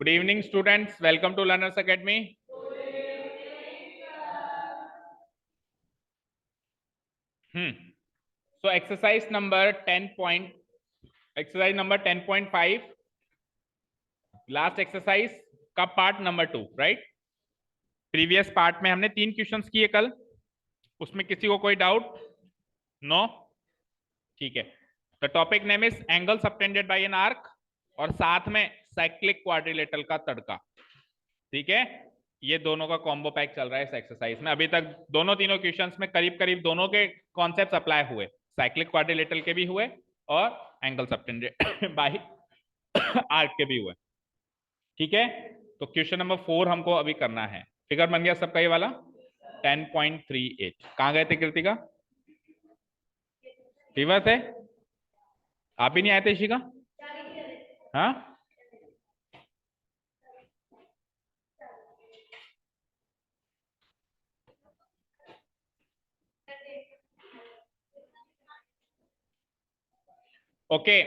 Good evening, students. Welcome to Learners Academy. So exercise number 10.5. Last exercise का part number 2, right? Previous part में हमने 3 questions किए कल. उसमें किसी को कोई डाउट? नो? ठीक है. The topic name is angle subtended bye an arc और साथ में साइक्लिक क्वाड्रिलेटरल का तड़का. ठीक है, ये दोनों का कॉम्बो पैक चल रहा है इस एक्सरसाइज में. अभी तक दोनों तीनों क्वेश्चंस में करीब करीब दोनों के कॉन्सेप्ट्स अप्लाई हुए. साइक्लिक क्वाड्रिलेटरल के भी हुए और एंगल सबटेंडेड बाय आर्क के भी हुए. ठीक है, तो क्वेश्चन नंबर 4 हमको अभी करना है. फिगर बन गया सबका ये वाला 10.38. कहां गए थे कृतिका? फीवर थे? आप ही नहीं आए थे इशिका? हाँ, okay.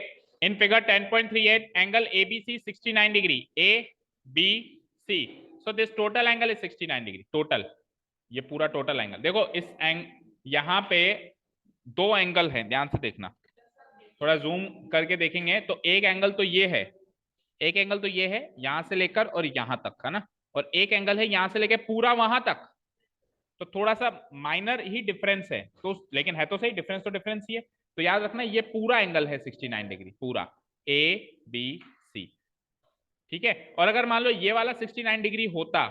In figure 10.38 angle ABC 69 degree ABC. So this total angle is 69 degree. Total, ये पूरा टोटल एंगल देखो. यहां पे दो एंगल है, ध्यान से देखना. थोड़ा जूम करके देखेंगे तो एक एंगल तो ये है, एक एंगल तो ये है यहां से लेकर और यहां तक है ना, और एक एंगल है यहां से लेकर पूरा वहां तक. तो थोड़ा सा माइनर ही डिफरेंस है, तो लेकिन है तो सही. डिफरेंस तो डिफरेंस ही है. तो याद रखना ये पूरा एंगल है 69 डिग्री, पूरा ABC. ठीक है, और अगर मान लो ये वाला 69 डिग्री होता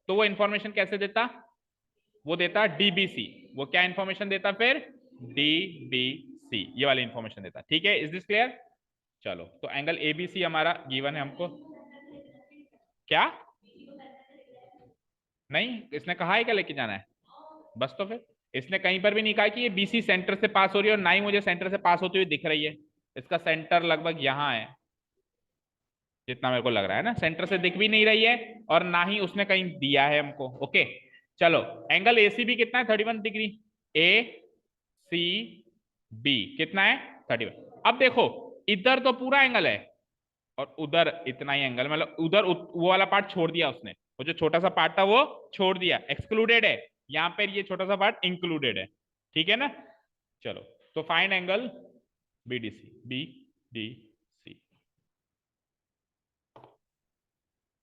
तो वो इंफॉर्मेशन कैसे देता? वो देता DBC. वो क्या इंफॉर्मेशन देता फिर? DBC, ये वाली इंफॉर्मेशन देता. ठीक है, इज दिस क्लियर? चलो, तो एंगल ABC हमारा गिवन है हमको. क्या? नहीं, इसने कहा है क्या लेके जाना है? बस, तो फिर इसने कहीं पर भी नहीं कहा कि ये BC सेंटर से पास हो रही है, और ना ही मुझे सेंटर से पास होती हुई दिख रही है. इसका सेंटर लगभग यहां है, जितना मेरे को लग रहा है ना. सेंटर से दिख भी नहीं रही है और ना ही उसने कहीं दिया है हमको. ओके, चलो. एंगल ACB कितना है? 31 डिग्री. ACB कितना है? 31. अब देखो, इधर तो पूरा एंगल है और उधर इतना ही एंगल, मतलब उधर वो वाला पार्ट छोड़ दिया उसने. वो जो छोटा सा पार्ट था वो छोड़ दिया, एक्सक्लूडेड है. यहाँ पर ये छोटा सा पार्ट इंक्लूडेड है. ठीक है ना? चलो, तो फाइंड एंगल BDC.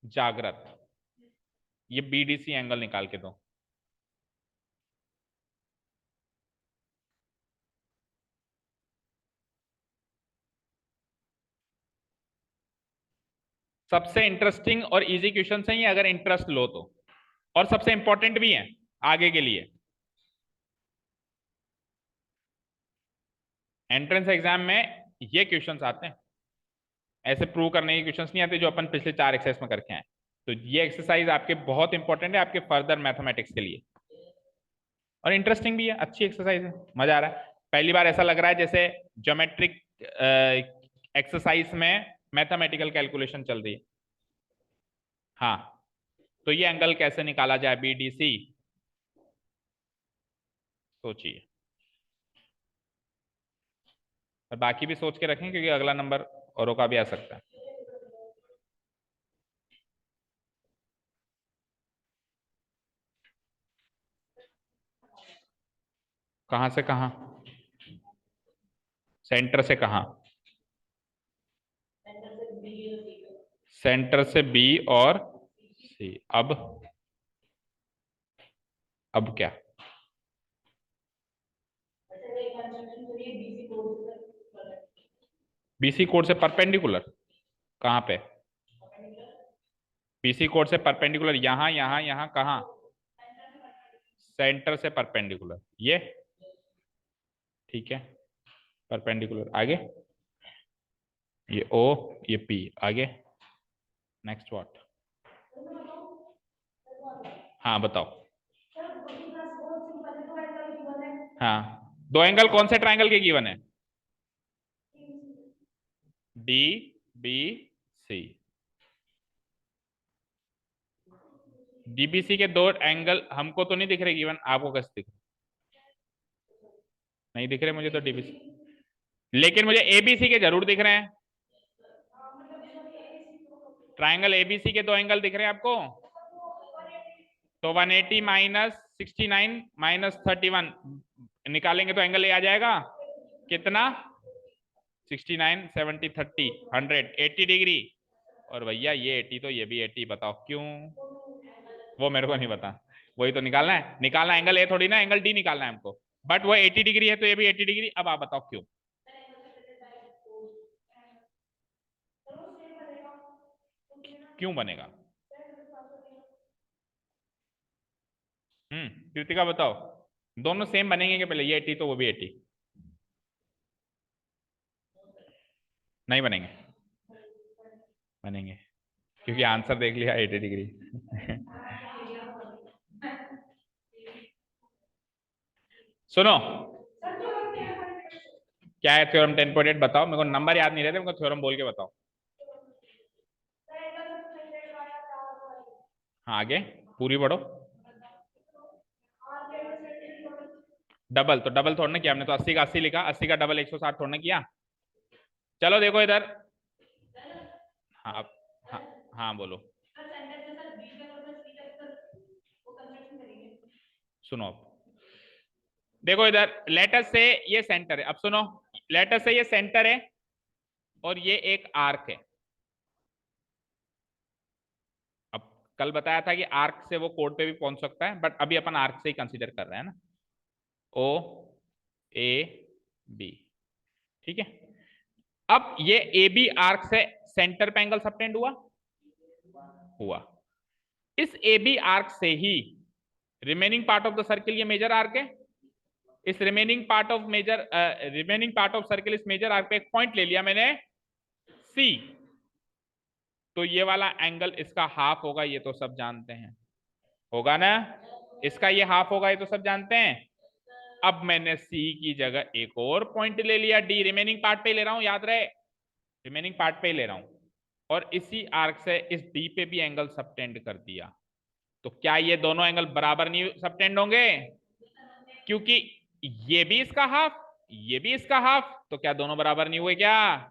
जागृत, ये BDC एंगल निकाल के दो. सबसे इंटरेस्टिंग और इजी क्वेश्चन है ये, अगर इंटरेस्ट लो तो, और सबसे इंपॉर्टेंट भी है आगे के लिए. एंट्रेंस एग्जाम में ये क्वेश्चंस आते हैं. ऐसे प्रूव करने के क्वेश्चंस नहीं आते जो अपन पिछले 4 एक्सरसाइज में करके आए. तो ये एक्सरसाइज आपके बहुत इंपॉर्टेंट है आपके फर्दर मैथमेटिक्स के लिए, और इंटरेस्टिंग भी है. अच्छी एक्सरसाइज है, मजा आ रहा है. पहली बार ऐसा लग रहा है जैसे ज्योमेट्रिक एक्सरसाइज में मैथमेटिकल कैलकुलेशन चल रही है. हाँ, तो ये एंगल कैसे निकाला जाए BDC, सोचिए. और बाकी भी सोच के रखें क्योंकि अगला नंबर औरों का भी आ सकता है. कहां से कहां? सेंटर से कहां? सेंटर से B और C. अब क्या? BC कोड से परपेंडिकुलर कहां पे? BC कोड से परपेंडिकुलर यहां यहां यहां, कहां? सेंटर से परपेंडिकुलर ये. ठीक है, परपेंडिकुलर आगे, ये O, ये P आगे. Next what? हाँ बताओ. हाँ, दो एंगल कौन से ट्राइंगल के गिवन है? DBC. DBC के दो एंगल हमको तो नहीं दिख रहे गिवन, आपको कैसे दिख रहे? नहीं दिख रहे मुझे तो DBC, लेकिन मुझे ABC के जरूर दिख रहे हैं. ट्राइंगल एबीसी के दो एंगल दिख रहे हैं आपको, तो 180 माइनस 69 माइनस 31 निकालेंगे तो एंगल ए आ जाएगा कितना, 69 70 30 100 80 डिग्री। और भैया ये 80 तो ये भी 80, बताओ क्यों, वो मेरे को नहीं पता, वही तो निकालना है, निकालना एंगल ए थोड़ी ना, एंगल डी निकालना है हमको, बट वो 80 डिग्री है तो ये भी 80 डिग्री। अब आप बताओ क्यों, क्यों बनेगा? कृतिका बताओ, दोनों सेम बनेंगे कि पहले ये 80 तो वो भी 80? नहीं बनेंगे, बनेंगे, क्योंकि आंसर देख लिया 80 डिग्री। सुनो क्या है थ्योरम 10.8 बताओ, मेरे को नंबर याद नहीं रहते, मेरे को थ्योरम बोल के बताओ। हाँ आगे पूरी पढ़ो। डबल तो डबल थोड़ा ना किया हमने, तो 80 का 80 लिखा, 80 का डबल 160 थोड़ा ना किया। चलो देखो इधर, हाँ हाँ हाँ बोलो। सुनो देखो इधर, लेटर से ये सेंटर है, अब सुनो, लेटर से ये सेंटर है और ये एक आर्क है। अब कल बताया था कि आर्क से वो कोड पे भी पहुंच सकता है, बट अभी अपन आर्क से ही कंसीडर कर रहे हैं ना, ओ ए बी, ठीक है। अब ये ए बी आर्क से सेंटर पे एंगल सबटेंड हुआ हुआ, इस ए बी आर्क से ही remaining part of the circle, ये मेजर आर्क है, इस रिमेनिंग पार्ट ऑफ सर्किल इस मेजर आर्क पे एक पॉइंट ले लिया मैंने सी, तो ये वाला एंगल इसका हाफ होगा, ये तो सब जानते हैं, होगा ना, इसका ये हाफ होगा, ये तो सब जानते हैं। अब मैंने सी की जगह एक और पॉइंट ले लिया डी, रिमेनिंग पार्ट पे ले रहा हूं, याद रहे रिमेनिंग पार्ट पे ले रहा हूं, और इसी आर्क से इस डी पे भी एंगल सबटेंड कर दिया, तो क्या ये दोनों एंगल बराबर नहीं सबटेंड होंगे? क्योंकि ये भी इसका हाफ, ये भी इसका हाफ, तो क्या दोनों बराबर नहीं हुए क्या?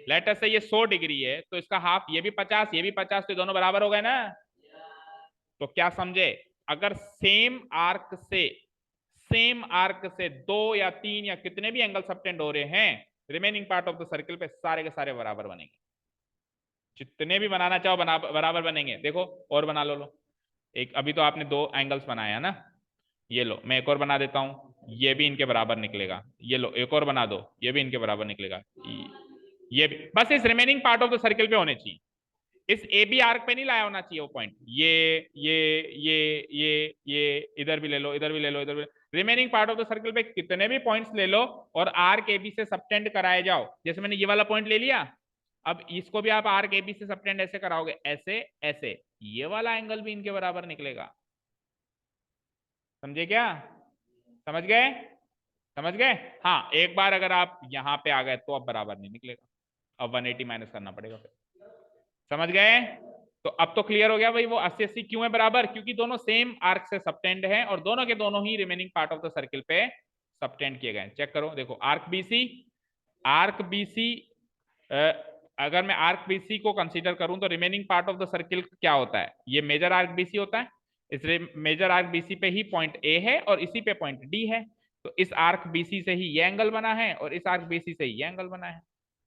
लेटर से ये 100 डिग्री है तो इसका हाफ, ये भी 50 ये भी 50, तो दोनों बराबर हो गए ना। तो क्या समझे, अगर सेम आर्क से 2 या 3 या कितने भी एंगल सबटेंड हो रहे हैं, remaining part of the circle पे सारे के सारे बराबर बनेंगे, जितने भी बनाना चाहो बराबर बनेंगे। देखो और बना लो, एक अभी तो आपने दो एंगल्स बनाया ना, ये लो मैं एक और बना देता हूं, ये भी इनके बराबर निकलेगा, ये लो एक और बना दो, ये भी इनके बराबर निकलेगा, ये भी, बस इस remaining part of the circle पे होने चाहिए, इस ए बी आर्क पे नहीं लाया होना चाहिए वो पॉइंट, ये इधर भी ले लो, इधर भी ले लो, इधर भी, remaining part of the circle पे कितने भी पॉइंट्स ले लो और आर्क ए बी से सबटेंड कराए जाओ, जैसे मैंने ये वाला पॉइंट ले लिया, अब इसको भी आप आर्क ए बी से सबटेंड ऐसे कराओगे, ऐसे ऐसे, ये वाला एंगल भी इनके बराबर निकलेगा, समझे क्या? समझ गए? समझ गए? हाँ एक बार अगर आप यहां पे आ गए तो अब बराबर नहीं निकलेगा, अब 180 माइनस करना पड़ेगा फिर, समझ गए? तो अब तो क्लियर हो गया भाई वो 80 80 क्यों है बराबर, क्योंकि दोनों सेम आर्क से सबटेंड है और दोनों के दोनों ही remaining part of the circle पे सबटेंड किए गए। चेक करो, देखो आर्क बीसी, अगर मैं आर्क बीसी को कंसीडर करूं तो remaining part of the circle क्या होता है, ये मेजर आर्क बीसी होता है, इस मेजर आर्क बीसी पे ही पॉइंट ए है और इसी पे पॉइंट डी है, तो इस आर्क बीसी से ही ये एंगल बना है और इस आर्क बीसी से ही ये एंगल बना है,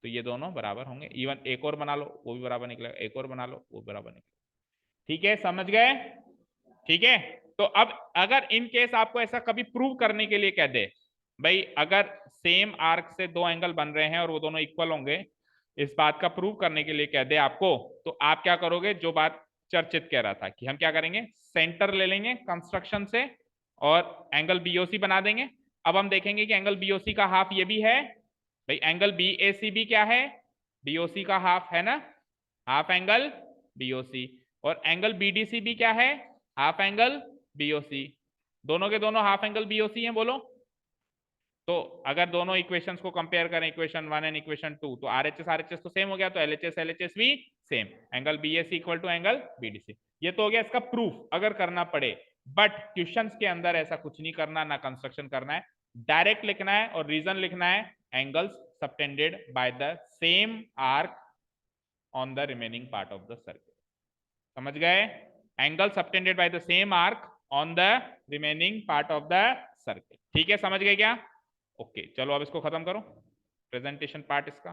तो ये दोनों बराबर होंगे। इवन एक और बना लो वो भी बराबर निकलेगा, एक और बना लो वो बराबर निकलेगा, ठीक है, समझ गए? ठीक है, तो अब अगर इन केस आपको ऐसा कभी प्रूव करने के लिए कह दे भाई अगर सेम आर्क से दो एंगल बन रहे हैं और वो दोनों इक्वल होंगे, इस बात का प्रूव करने के लिए कह दे आपको, तो आप क्या करोगे, जो बात चर्चित कह रहा था कि हम क्या करेंगे, सेंटर ले लेंगे कंस्ट्रक्शन से और एंगल बीओसी बना देंगे। अब हम देखेंगे कि एंगल बीओसी का हाफ ये भी है, भाई एंगल बीएसी भी क्या है, बीओसी का हाफ है ना, हाफ एंगल बीओसी, और एंगल बीडीसी भी क्या है, हाफ एंगल बीओसी, दोनों के दोनों हाफ एंगल बीओसी हैं, बोलो। तो अगर दोनों इक्वेशंस को कंपेयर करें, इक्वेशन 1 एंड इक्वेशन 2, तो आरएचएस तो सेम हो गया, तो एलएचएस भी same, angle BAC equal to angle BDC, ये तो हो गया इसका प्रूफ अगर करना पड़े। बट क्वेश्चंस के अंदर ऐसा कुछ नहीं करना, ना कंस्ट्रक्शन करना है, डायरेक्ट लिखना है और रीजन लिखना है, angles subtended by the same arc on the remaining part of the circle. समझ गए? Angle subtended by the same arc on the remaining part of the circle. ठीक है, समझ गए क्या? ओके, चलो अब इसको खत्म करो, प्रेजेंटेशन पार्ट इसका।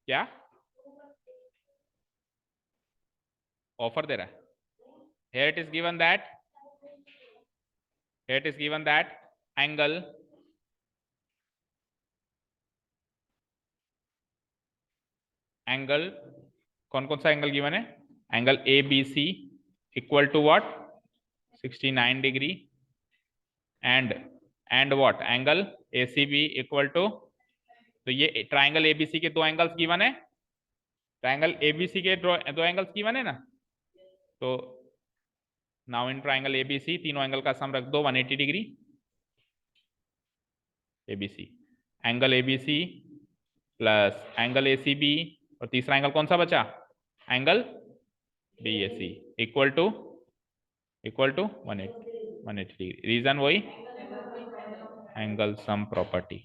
क्या ऑफर दे रहा है? here it is given that angle कौन कौन सा एंगल गिवन है? Angle A B C equal to what? 69 degree and what? Angle A C B equal to, तो ये ट्राइंगल एबीसी के दो एंगल्स गिवन है, ट्राइंगल एबीसी के दो एंगल्स गिवन है ना, तो नाउ इन ट्राइंगल एबीसी तीनों एंगल का सम रख दो 180 degree ABC, angle ABC plus angle ACB, और तीसरा एंगल कौन सा बचा? Angle BAC equal to 180 degree. Reason वही, एंगल सम प्रॉपर्टी,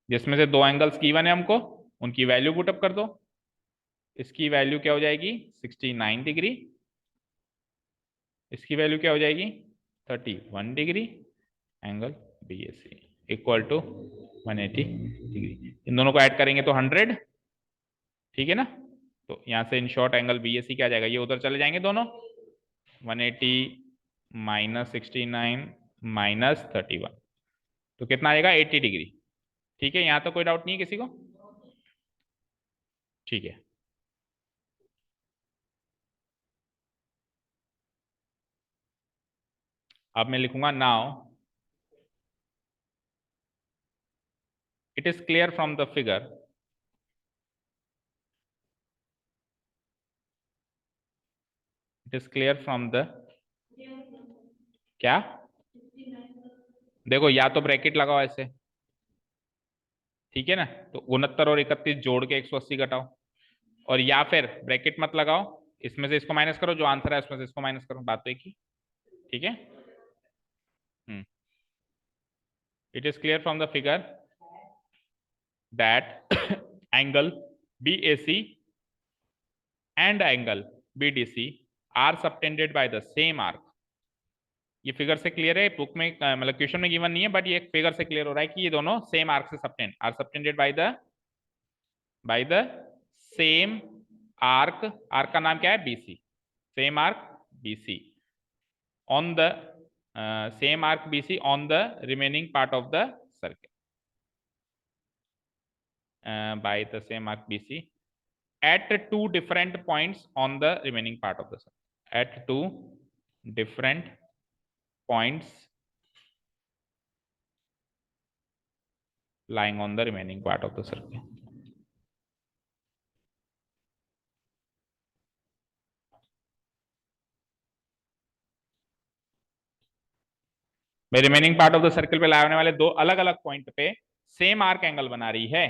जिसमें से दो एंगल्स गिवन है हमको, उनकी वैल्यू पुटअप कर दो। इसकी वैल्यू क्या हो जाएगी? 69 डिग्री, इसकी वैल्यू क्या हो जाएगी? 31 degree, angle BAC equal to 180 degree. इन दोनों को ऐड करेंगे तो 100, ठीक है ना? तो यहां से इन शॉर्ट एंगल बीएसी क्या आ जाएगा? ये उधर चले जाएंगे दोनों, 180 माइनस 69 माइनस 31, तो कितना आएगा? 80 डिग्री। ठीक है, यहां तो कोई डाउट नहीं है किसी को? ठीक है, अब मैं लिखूंगा now it is clear from the figure it is clear from the, क्या? देखो, या तो ब्रैकेट लगाओ ऐसे, ठीक है ना, तो 69 और 31 जोड़ के 180 घटाओ, और या फिर ब्रैकेट मत लगाओ, इसमें से इसको माइनस करो, जो आंसर है उसमें से इसको माइनस करो, बात तो एक ही। ठीक है, it is clear from the figure that angle BAC and angle BDC are subtended by the same arc। ये फिगर से क्लियर है, बुक में मतलब क्वेश्चन में गिवन नहीं है, बट ये फिगर से क्लियर हो रहा है कि ये दोनों सेम आर्क से subtended by the same arc. Arc का नाम क्या है? BC, same arc BC on the same arc BC on the remaining part of the circle by the same arc BC at two different points on the remaining part of the circle, at two different points lying on the remaining part of the circle। Remaining part of the circle पे लाने वाले दो अलग अलग point पे same arc angle बना रही है,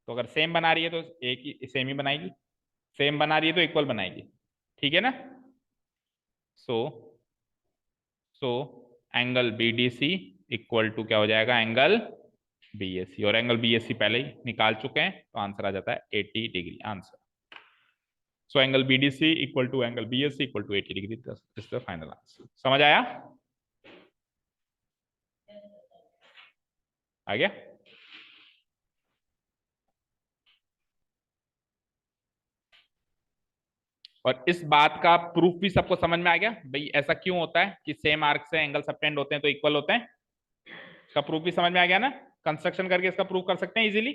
तो अगर सेम बना रही है तो एक ही सेम ही बनाएगी, सेम बना रही है तो इक्वल बनाएगी, ठीक है ना? सो एंगल BDC इक्वल टू क्या हो जाएगा? एंगल BAC, और एंगल BAC पहले ही निकाल चुके हैं, तो आंसर आ जाता है 80 degree answer. So angle BDC equal to angle BAC equal to 80 degree, this is the final answer. समझ आया? आ गया? और इस बात का प्रूफ भी सबको समझ में आ गया भाई, ऐसा क्यों होता है कि सेम आर्क से एंगल सबटेंड होते हैं तो इक्वल होते हैं? इसका प्रूफ भी समझ में आ गया ना? कंस्ट्रक्शन करके इसका प्रूफ कर सकते हैं इजीली,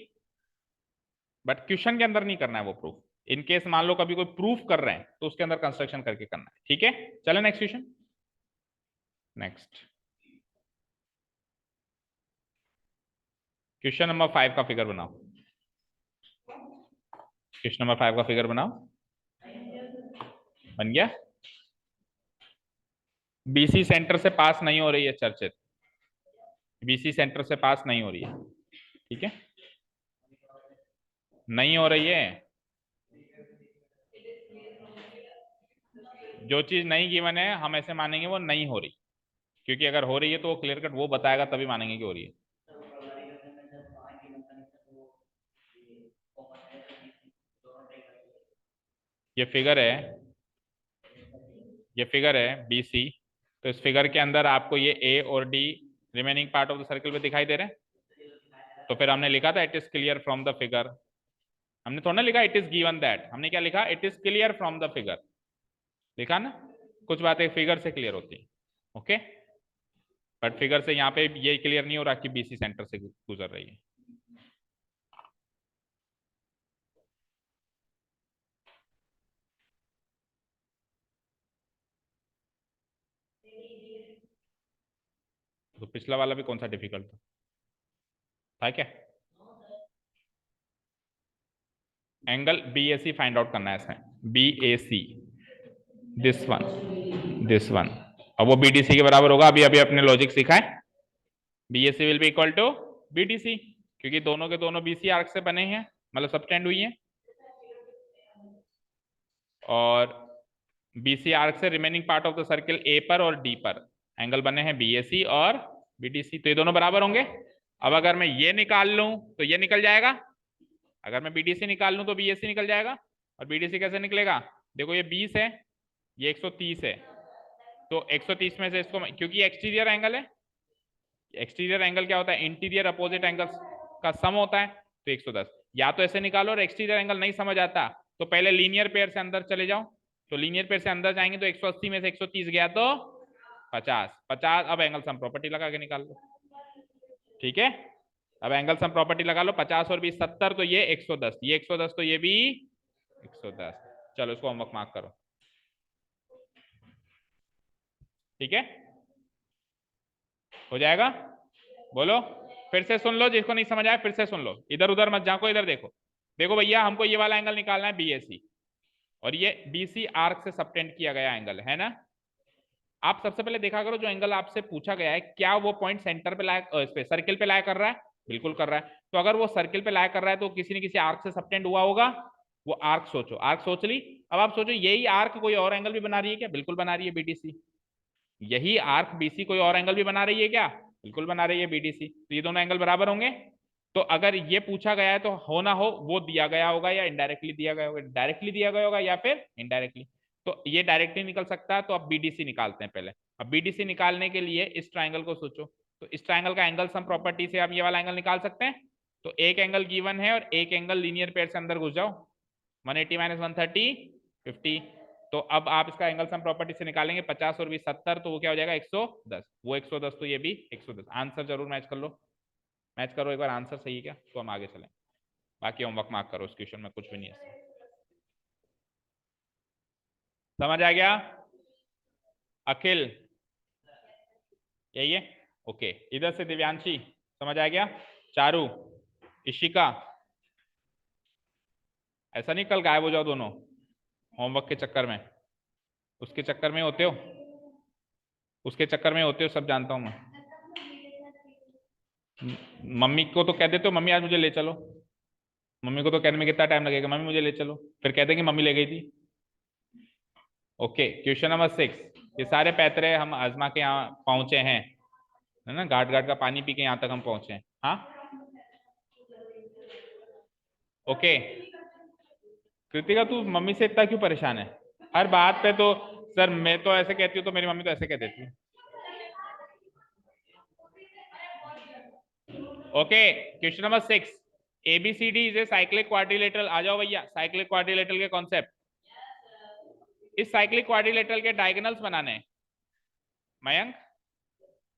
बट क्वेश्चन के अंदर नहीं करना है वो प्रूफ। इन केस मान लो कभी कोई प्रूफ कर रहे हैं तो उसके अंदर कंस्ट्रक्शन करके करना है, ठीक है? चलो next question. Next question number 5 का फिगर बनाओ। क्वेश्चन नंबर 5 का फिगर बनाओ। बन गया? BC सेंटर से पास नहीं हो रही है चर्चित, BC सेंटर से पास नहीं हो रही है, ठीक है? नहीं हो रही है, जो चीज नहीं गिवन है हम ऐसे मानेंगे वो नहीं हो रही, क्योंकि अगर हो रही है तो वो क्लियर कट वो बताएगा तभी मानेंगे कि हो रही है। ये फिगर है BC। तो इस फिगर के अंदर आपको ये A और D remaining part of the circle पे दिखाई दे रहे हैं। तो फिर हमने लिखा था it is clear from the figure. हमने थोड़ा ना लिखा इट इज गिवन दैट, हमने क्या लिखा, it is clear from the figure. लिखा ना, कुछ बातें फिगर से क्लियर होती है। ओके, बट फिगर से यहाँ पे ये क्लियर नहीं हो रहा कि BC सेंटर से गुजर रही है। तो पिछला वाला भी कौन सा डिफिकल्ट था क्या? एंगल BAC फाइंड आउट करना है इसमें, BAC, दिस वन। अब वो BDC के बराबर होगा। अभी अभी अपने लॉजिक सीखा है, BAC will be equal to BDC, क्योंकि दोनों के दोनों BC आर्क से बने हैं, मतलब सबटेंड हुई हैं। और BC आर्क से remaining part of the circle A पर और D पर एंगल बने हैं BAC और BDC, तो ये दोनों बराबर होंगे। अब अगर मैं ये निकाल लूं तो ये निकल जाएगा, अगर मैं BDC निकाल लूं तो BAC निकल जाएगा। और BDC कैसे निकलेगा? देखो ये 20 है, ये 130 है, तो 130 में से इसको, क्योंकि एक्सटीरियर एंगल है, एक्सटीरियर एंगल क्या होता है, इंटीरियर अपोजिट एंगल्स का सम होता है, तो 110। या तो ऐसे निकालो, और एक्सटीरियर एंगल नहीं समझ आता तो पहले लीनियर पेयर से अंदर चले जाओ। तो लीनियर पेयर से अंदर जाएंगे तो 180 में से 130 गया तो 50। अब एंगल सम प्रॉपर्टी लगा के निकाल लो। ठीक है, अब एंगल सम प्रॉपर्टी लगा लो, 50 और 20 70, तो ये 110, ये 110, तो ये भी 110। चलो इसको होमवर्क मार्क करो। ठीक है, हो जाएगा? बोलो, फिर से सुन लो, जिसको नहीं समझ आया फिर से सुन लो, इधर उधर मत झांको, इधर देखो। देखो भैया, हमको ये वाला एंगल निकालना है BAC, और ये BC आर्क से सबटेंड किया गया एंगल है ना। आप सबसे पहले देखा करो, जो एंगल आपसे पूछा गया है क्या वो पॉइंट सेंटर पे लाया, इस पे सर्किल पे लाया कर रहा है? बिल्कुल कर रहा है। तो अगर वो सर्किल पे लाया कर रहा है तो किसी न किसी आर्क से सबटेंड हुआ होगा। वो आर्क सोचो, आर्क सोच ली। अब आप सोचो यही आर्क कोई और एंगल भी बना रही है क्या? बिल्कुल बना रही है, BDC। यही आर्क BC कोई और एंगल भी बना रही है क्या? बिल्कुल बना रही है, BDC। तो ये दोनों एंगल बराबर होंगे। तो अगर ये पूछा गया है तो हो ना हो वो दिया गया होगा, या इनडायरेक्टली दिया गया होगा, डायरेक्टली दिया गया होगा या फिर इनडायरेक्टली। तो ये डायरेक्टली निकल सकता है, तो अब BDC निकालते हैं पहले। अब BDC निकालने के लिए इस ट्राइंगल को सोचो, तो इस ट्राइंगल का एंगल सम प्रॉपर्टी से आप ये वाला एंगल निकाल सकते हैं। तो एक एंगल गिवन है और एक एंगल लीनियर पेयर से अंदर घुस जाओ, 180 माइनस 130 50। तो अब आप इसका एंगल सम प्रॉपर्टी से निकालेंगे, 50 और 20 70, तो वो क्या हो जाएगा 110। वो 110 तो ये भी 110। आंसर जरूर मैच कर लो, मैच करो एक बार, आंसर सही है क्या, तो हम आगे चलें। बाकी होमवर्क मार्क करो, उस क्वेश्चन में कुछ भी नहीं है। समझ आ गया? अखिल यही है? ओके, इधर से दिव्यांशी समझ आ गया? चारू, इशिका, ऐसा नहीं कल गायब हो जाओ दोनों होमवर्क के चक्कर में, उसके चक्कर में होते हो, उसके चक्कर में होते हो, सब जानता हूं मैं। मम्मी को तो कह देते हो मम्मी आज मुझे ले चलो, मम्मी को तो कहने में कितना टाइम लगेगा, मम्मी मुझे ले चलो, फिर कहते हैं कि मम्मी ले गई थी। Okay, question number 6। ये सारे पैतरे हम आजमा के यहाँ पहुंचे हैं, है ना, घाट घाट का पानी पी के यहाँ तक हम पहुंचे हैं। हाँ, ओके। कृतिका तू मम्मी से इतना क्यों परेशान है हर बात पे? तो सर मैं तो ऐसे कहती हूँ तो मेरी मम्मी तो ऐसे कह देती है। Okay, question number 6। ABCD is a cyclic quadrilateral. आ जाओ भैया, साइक्लिक क्वाड्रिलेटरल के कॉन्सेप्ट। इस साइक्लिक क्वाड्रिलेटरल के डायगोनल्स बनाने हैं। मयंक,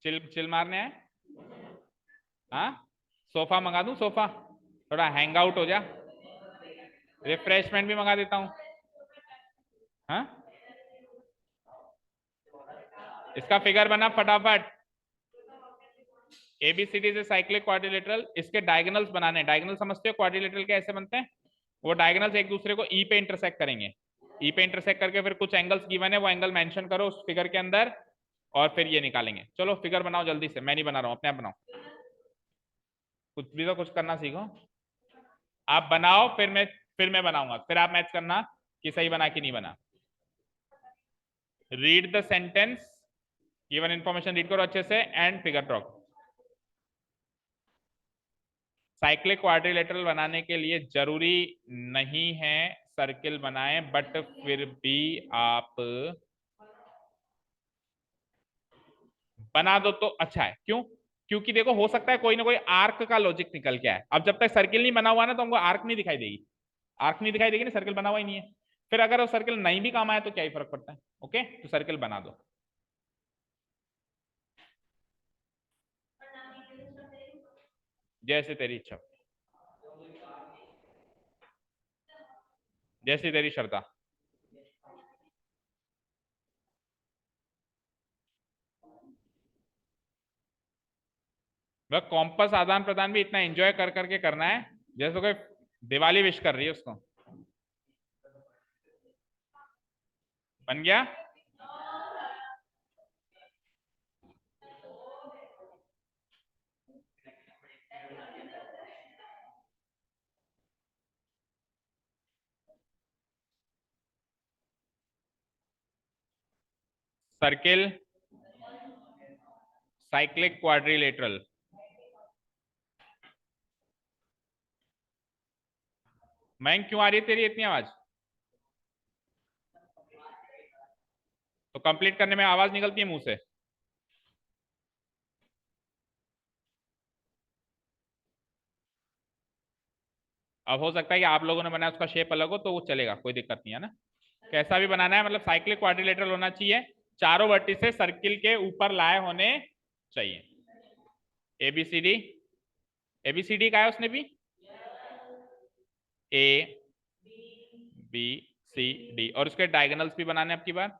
चिल चिल मारने हैं? हाँ, सोफा मंगा दूं? सोफा थोड़ा हैंग आउट हो जा, रिफ्रेशमेंट भी मंगा देता हूँ। हाँ, इसका फिगर बना फटाफट। ABCD से साइक्लिक क्वाड्रिलेटरल, इसके डायगोनल्स बनाने। डायगोनल समझते हो क्वाड्रिलेटरल के ऐसे बनते हैं? वो डायगोनल्स एक दूसरे को E पे इंटरसेक्ट करेंगे। E पे इंटरसेक्ट करके फिर कुछ एंगल्स गिवन है, वो एंगल मेंशन करो उस फिगर के अंदर, और फिर ये निकालेंगे। चलो फिगर बनाओ जल्दी से, मैं नहीं बना रहा हूँ, अपने आप बनाओ। कुछ भी तो कुछ करना सीखो। आप बनाओ, फिर मैं बनाऊंगा, फिर आप मैच करना कि सही बना कि नहीं बना। Read the sentence, given information read करो अच्छे से, and figure draw. Cyclic quadrilateral बनाने के लिए जरूरी नहीं है सर्किल बनाए बट फिर भी आप बना दो तो अच्छा है। क्यों? क्योंकि देखो हो सकता है कोई ना कोई आर्क का लॉजिक निकल के आए। अब जब तक सर्किल नहीं बना हुआ ना तो हमको आर्क नहीं दिखाई देगी। आर्क नहीं दिखाई देगी ना, सर्किल बना हुआ ही नहीं है। फिर अगर वो सर्किल नहीं भी काम आए तो क्या ही फर्क पड़ता है। ओके, तो सर्किल बना दो। जैसे तेरी इच्छा, जैसी तेरी श्रद्धा। वह कॉम्पस आदान प्रदान भी इतना एंजॉय कर करके करना है जैसे कोई दिवाली विश कर रही है उसको। बन गया। Circle cyclic quadrilateral. मैं क्यों आ रही है तेरी इतनी आवाज? तो कंप्लीट करने में आवाज निकलती है मुंह से। अब हो सकता है कि आप लोगों ने बनाया उसका शेप अलग हो तो वो चलेगा, कोई दिक्कत नहीं है ना। कैसा भी बनाना है, मतलब साइक्लिक क्वाड्रिलेटरल होना चाहिए। चारों वर्टिसेस सर्किल के ऊपर लाए होने चाहिए। एबीसीडी, एबीसीडी का है उसने भी, ए बी सी डी, और उसके डायगोनल्स भी बनाने आपकी बार।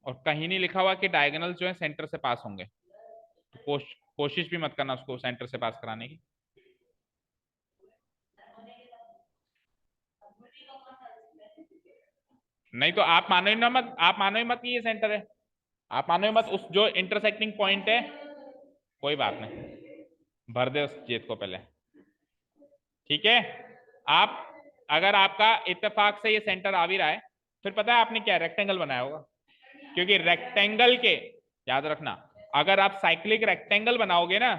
और कहीं नहीं लिखा हुआ कि डायगोनल्स जो है सेंटर से पास होंगे, तो कोशिश भी मत करना उसको सेंटर से पास कराने की। नहीं तो आप मानो ही ना मत, आप मानो ही मत कि ये सेंटर है। आप मानो ही मत, उस जो इंटरसेक्टिंग पॉइंट है, कोई बात नहीं, भर दे उस चीज को पहले। ठीक है। आप, अगर आपका इत्तेफाक से ये सेंटर आ भी रहा है, फिर पता है आपने क्या रेक्टेंगल बनाया होगा। क्योंकि रेक्टेंगल के, याद रखना, अगर आप साइक्लिक रेक्टेंगल बनाओगे ना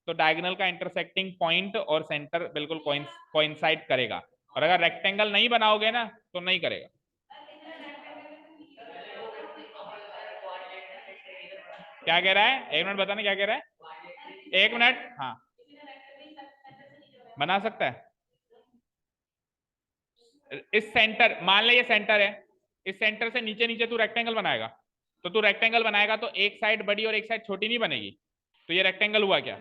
तो डायगोनल का इंटरसेक्टिंग पॉइंट और सेंटर बिल्कुल कोइंसाइड करेगा। और अगर रेक्टेंगल नहीं बनाओगे ना तो नहीं करेगा। क्या कह रहा है? एक मिनट बताना क्या कह रहा है। एक मिनट, हाँ। बना सकता है। इस सेंटर, मान ले ये सेंटर है, इस सेंटर से नीचे नीचे तू रेक्टेंगल बनाएगा, तो तू रेक्टेंगल बनाएगा तो एक साइड बड़ी और एक साइड छोटी नहीं बनेगी। तो ये रेक्टेंगल हुआ क्या?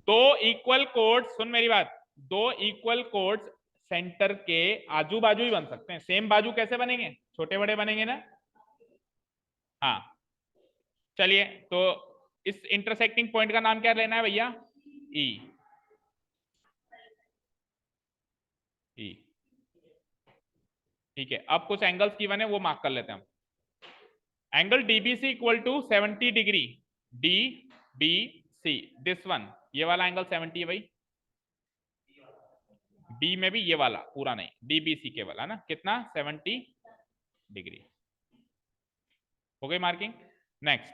दो इक्वल कोड्स, सुन मेरी बात, दो इक्वल कोड्स सेंटर के आजू बाजू ही बन सकते हैं। सेम बाजू कैसे बनेंगे? छोटे बड़े बनेंगे ना। हाँ, चलिए तो इस इंटरसेक्टिंग पॉइंट का नाम क्या लेना है भैया? ई। ई, ठीक है। अब कुछ एंगल्स की बने वो मार्क कर लेते हैं हम। Angle DBC equal to 70 degree, D B C, this one, ये वाला एंगल 70 है भाई। डी में भी ये वाला पूरा नहीं, डीबीसी के वाला ना, कितना? 70 डिग्री। हो गई मार्किंग। नेक्स्ट,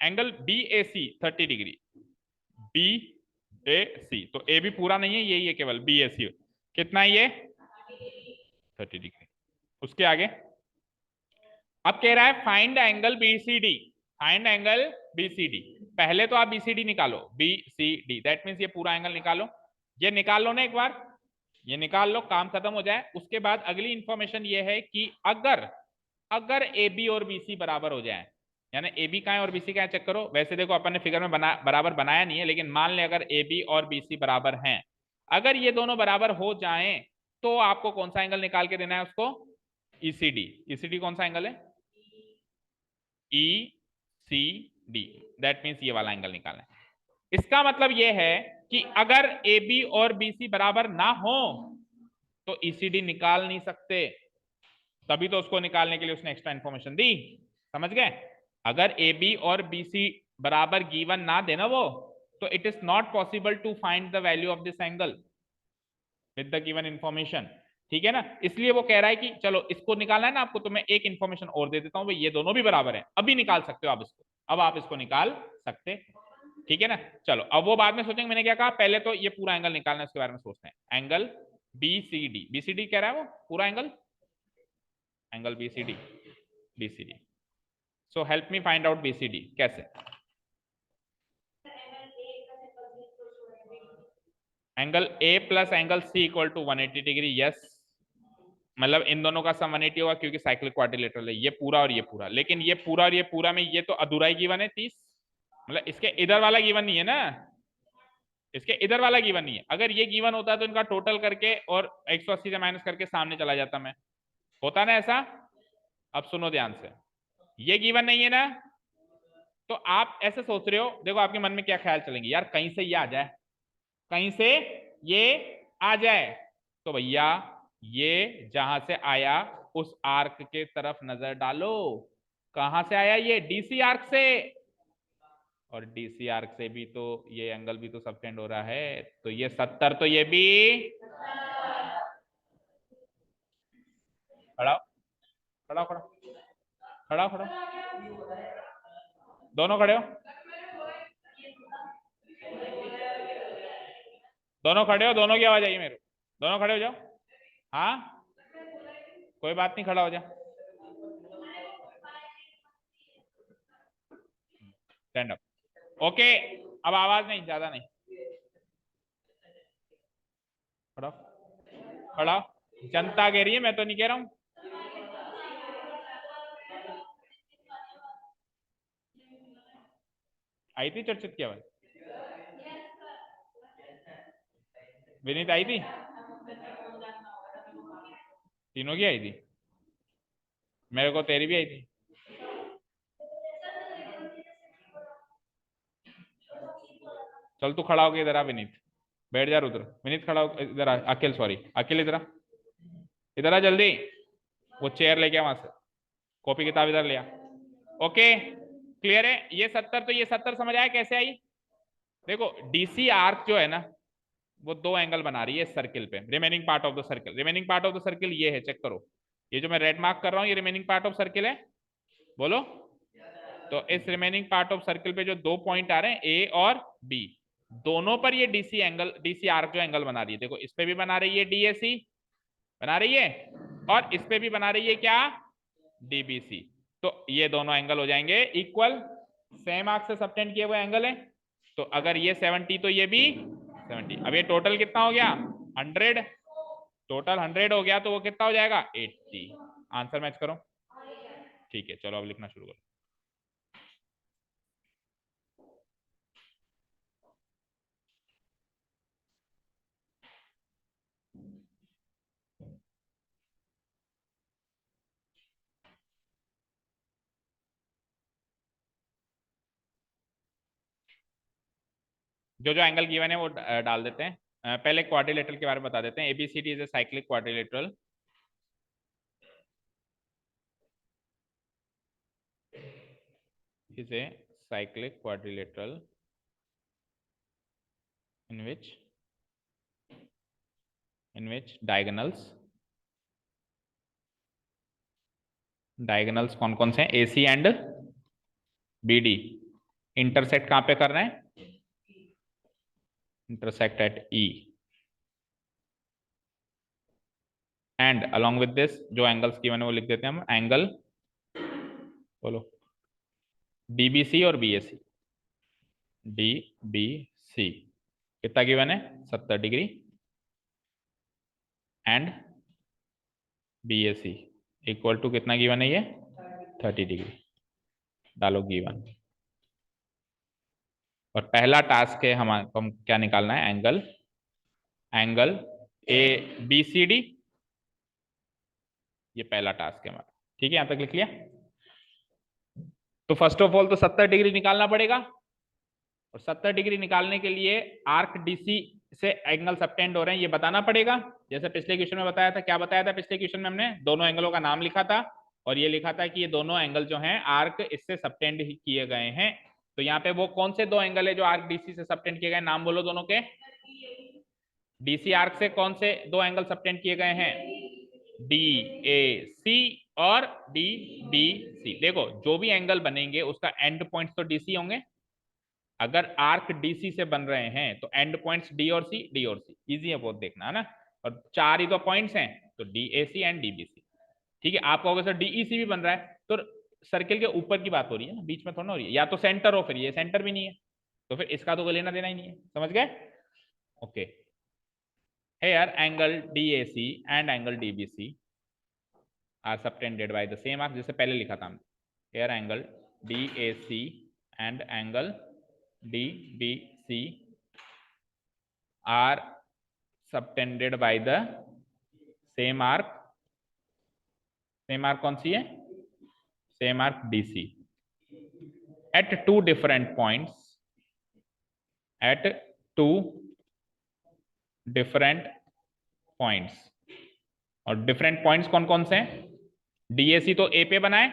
एंगल बी ए सी 30 डिग्री, बी ए सी, तो ए भी पूरा नहीं है, ये केवल बी ए सी। कितना है ये? 30 डिग्री। उसके आगे अब कह रहा है find angle BCD. Find angle BCD. पहले तो आप बीसीडी निकालो, बीसीडी दैट मीन्स ये पूरा एंगल निकालो। ये निकाल लो ना एक बार, ये निकाल लो, काम खत्म हो जाए। उसके बाद अगली इंफॉर्मेशन ये है कि अगर अगर ए बी और बी सी बराबर हो जाए, यानी ए बी का है और बी सी का है, चेक करो। वैसे देखो अपन ने फिगर में बराबर बनाया नहीं है, लेकिन मान ले अगर ए बी और बी सी बराबर हैं, अगर ये दोनों बराबर हो जाएं तो आपको कौन सा एंगल निकाल के देना है उसको? ईसीडी। ईसीडी कौन सा एंगल है? ई सी डी, दैट मीन्स ये वाला एंगल निकालना है। इसका मतलब ये है कि अगर ए बी और बी सी बराबर ना हो तो ईसीडी निकाल नहीं सकते। तभी तो उसको निकालने के लिए उसने एक्स्ट्रा इंफॉर्मेशन दी। समझ गए? अगर ए बी और बी सी बराबर गिवन ना देना वो, तो it is not possible to find the value of this angle with the given information. ठीक है ना? इसलिए वो कह रहा है कि चलो इसको निकालना है ना आपको, तो मैं एक इंफॉर्मेशन और दे देता हूं भाई, ये दोनों भी बराबर है, अभी निकाल सकते हो आप इसको, अब आप इसको निकाल सकते। ठीक है ना? चलो अब वो बाद में सोचेंगे मैंने क्या कहा, पहले तो ये पूरा एंगल निकालना है, इसके बारे में सोचते हैं। एंगल BCD, BCD कह रहा है वो पूरा angle, angle BCD, BCD। So help me find out BCD कैसे। Angle A plus angle C equal to 180 degree, yes. मतलब इन दोनों का सम 180 होगा क्योंकि साइक्लिक क्वाड्रिलेटरल है, ये पूरा और ये पूरा। लेकिन ये पूरा और ये पूरा में ये तो अधूरा ही गिवन है 30, मतलब इसके इधर वाला गिवन नहीं है ना, इसके इधर वाला गिवन नहीं है। अगर ये गिवन होता तो इनका टोटल करके और 180 से माइनस करके सामने चला जाता मैं, होता ना ऐसा। अब सुनो ध्यान से, ये गिवन नहीं है ना, तो आप ऐसे सोच रहे हो, देखो आपके मन में क्या ख्याल चलेंगे, यार कहीं से ये आ जाए, कहीं से ये आ जाए। तो भैया ये जहां से आया उस आर्क के तरफ नजर डालो, कहां से आया ये, DC आर्क से। और DC आर्क से भी तो ये एंगल भी तो सबटेंड हो रहा है, तो ये 70, तो ये भी खड़ा खड़ा खड़ा खड़ा खड़ा, दोनों खड़े हो, दोनों खड़े हो, दोनों की आवाज आई मेरे, दोनों खड़े हो जाओ। हाँ कोई बात नहीं, खड़ा हो जा, स्टैंड अप। ओके अब आवाज नहीं, ज्यादा नहीं, खड़ा खड़ा। जनता कह रही है, मैं तो नहीं कह रहा हूं। आई थी चर्चित की आवाज, विनीत आई थी, तीनों की आई थी, मेरे को तेरी भी आई थी। चल तू खड़ा होके इधर आ विनीत, बैठ जा रुद्र, विनीत खड़ा हो इधर आ, अखिल सॉरी अखिल इधर आ, इधर आ जल्दी, वो चेयर लेके आ वहां से, कॉपी किताब इधर ले आ। ओके क्लियर है, ये 70, तो ये 70 समझ आया कैसे आई। देखो DC आर्क जो है ना, वो दो एंगल बना रही है इस सर्किल पे, remaining part of the circle, remaining part of the circle ये है, चेक करो, ये जो मैं रेड मार्क कर रहा हूँ ये रिमेनिंग पार्ट ऑफ सर्किल है, बोलो। तो इस रिमेनिंग पार्ट ऑफ सर्किल पे जो दो पॉइंट आ रहे हैं A और B, दोनों पर ये DC आर्क जो एंगल बना रही है, देखो इस पे भी बना रही है DAC बना रही है, और इस पे भी बना रही है क्या, DBC। तो ये दोनों एंगल हो जाएंगे इक्वल, सेम आर्क से सबटेंड किए हुए एंगल है। तो अगर ये 70 तो ये भी 70। अब ये टोटल कितना हो गया 100, टोटल 100 हो गया, तो वो कितना हो जाएगा 80। आंसर मैच करो, ठीक है चलो अब लिखना शुरू करो। जो जो एंगल गिवन है वो डाल देते हैं। पहले क्वाड्रिलेटरल के बारे में बता देते हैं। ABCD is a cyclic quadrilateral is a cyclic quadrilateral in which diagonals कौन कौन से हैं, AC एंड BD इंटरसेक्ट कहां पे कर रहे हैं, intersect at E, and along with this जो एंगल्स गिवन है वो लिख देते हैं हम, एंगल बोलो DBC और BAC, DBC कितना गिवन है 70 degree, and BAC equal to कितना गिवन है ये 30 डिग्री, डालो गिवन। और पहला टास्क है हम क्या निकालना है, एंगल ABCD, ये पहला टास्क है हमारा, ठीक है यहां तक लिख लिया। तो फर्स्ट ऑफ ऑल तो 70 डिग्री निकालना पड़ेगा, और 70 डिग्री निकालने के लिए आर्क DC से एंगल सबटेंड हो रहे हैं ये बताना पड़ेगा। जैसे पिछले क्वेश्चन में बताया था, क्या बताया था पिछले क्वेश्चन में हमने, दोनों एंगलों का नाम लिखा था और ये लिखा था कि ये दोनों एंगल जो हैं आर्क इससे सबटेंड ही किए गए हैं। तो यहाँ पे वो कौन से दो एंगल है जो आर्क DC से सबटेंड किए गए, नाम बोलो दोनों के। DC आर्क से कौन से दो एंगल सबटेंड किए गए हैं, DAC और DBC। देखो जो भी एंगल बनेंगे उसका एंड पॉइंट्स तो DC होंगे, अगर आर्क DC से बन रहे हैं तो एंड पॉइंट्स D और C, इजी है बहुत देखना है ना। और 4 ही तो पॉइंट्स हैं, तो DAC एंड DBC। ठीक है, आप कहोगे सर DEC भी बन रहा है, तो सर्किल के ऊपर की बात हो रही है ना, बीच में थोड़ा ना हो रही है। या तो सेंटर हो, फिर ये सेंटर भी नहीं है, तो फिर इसका तो कोई लेना देना ही नहीं है। समझ गए? Okay. Here angle DAC and angle DBC are subtended by the same arc, जैसे पहले लिखा था हमने। Here angle DAC and angle DBC are subtended by the same arc. Same arc कौन सी है? Same arc DC at two different points, at two different points। और different points कौन कौन से हैं? DAC तो A पे बनाए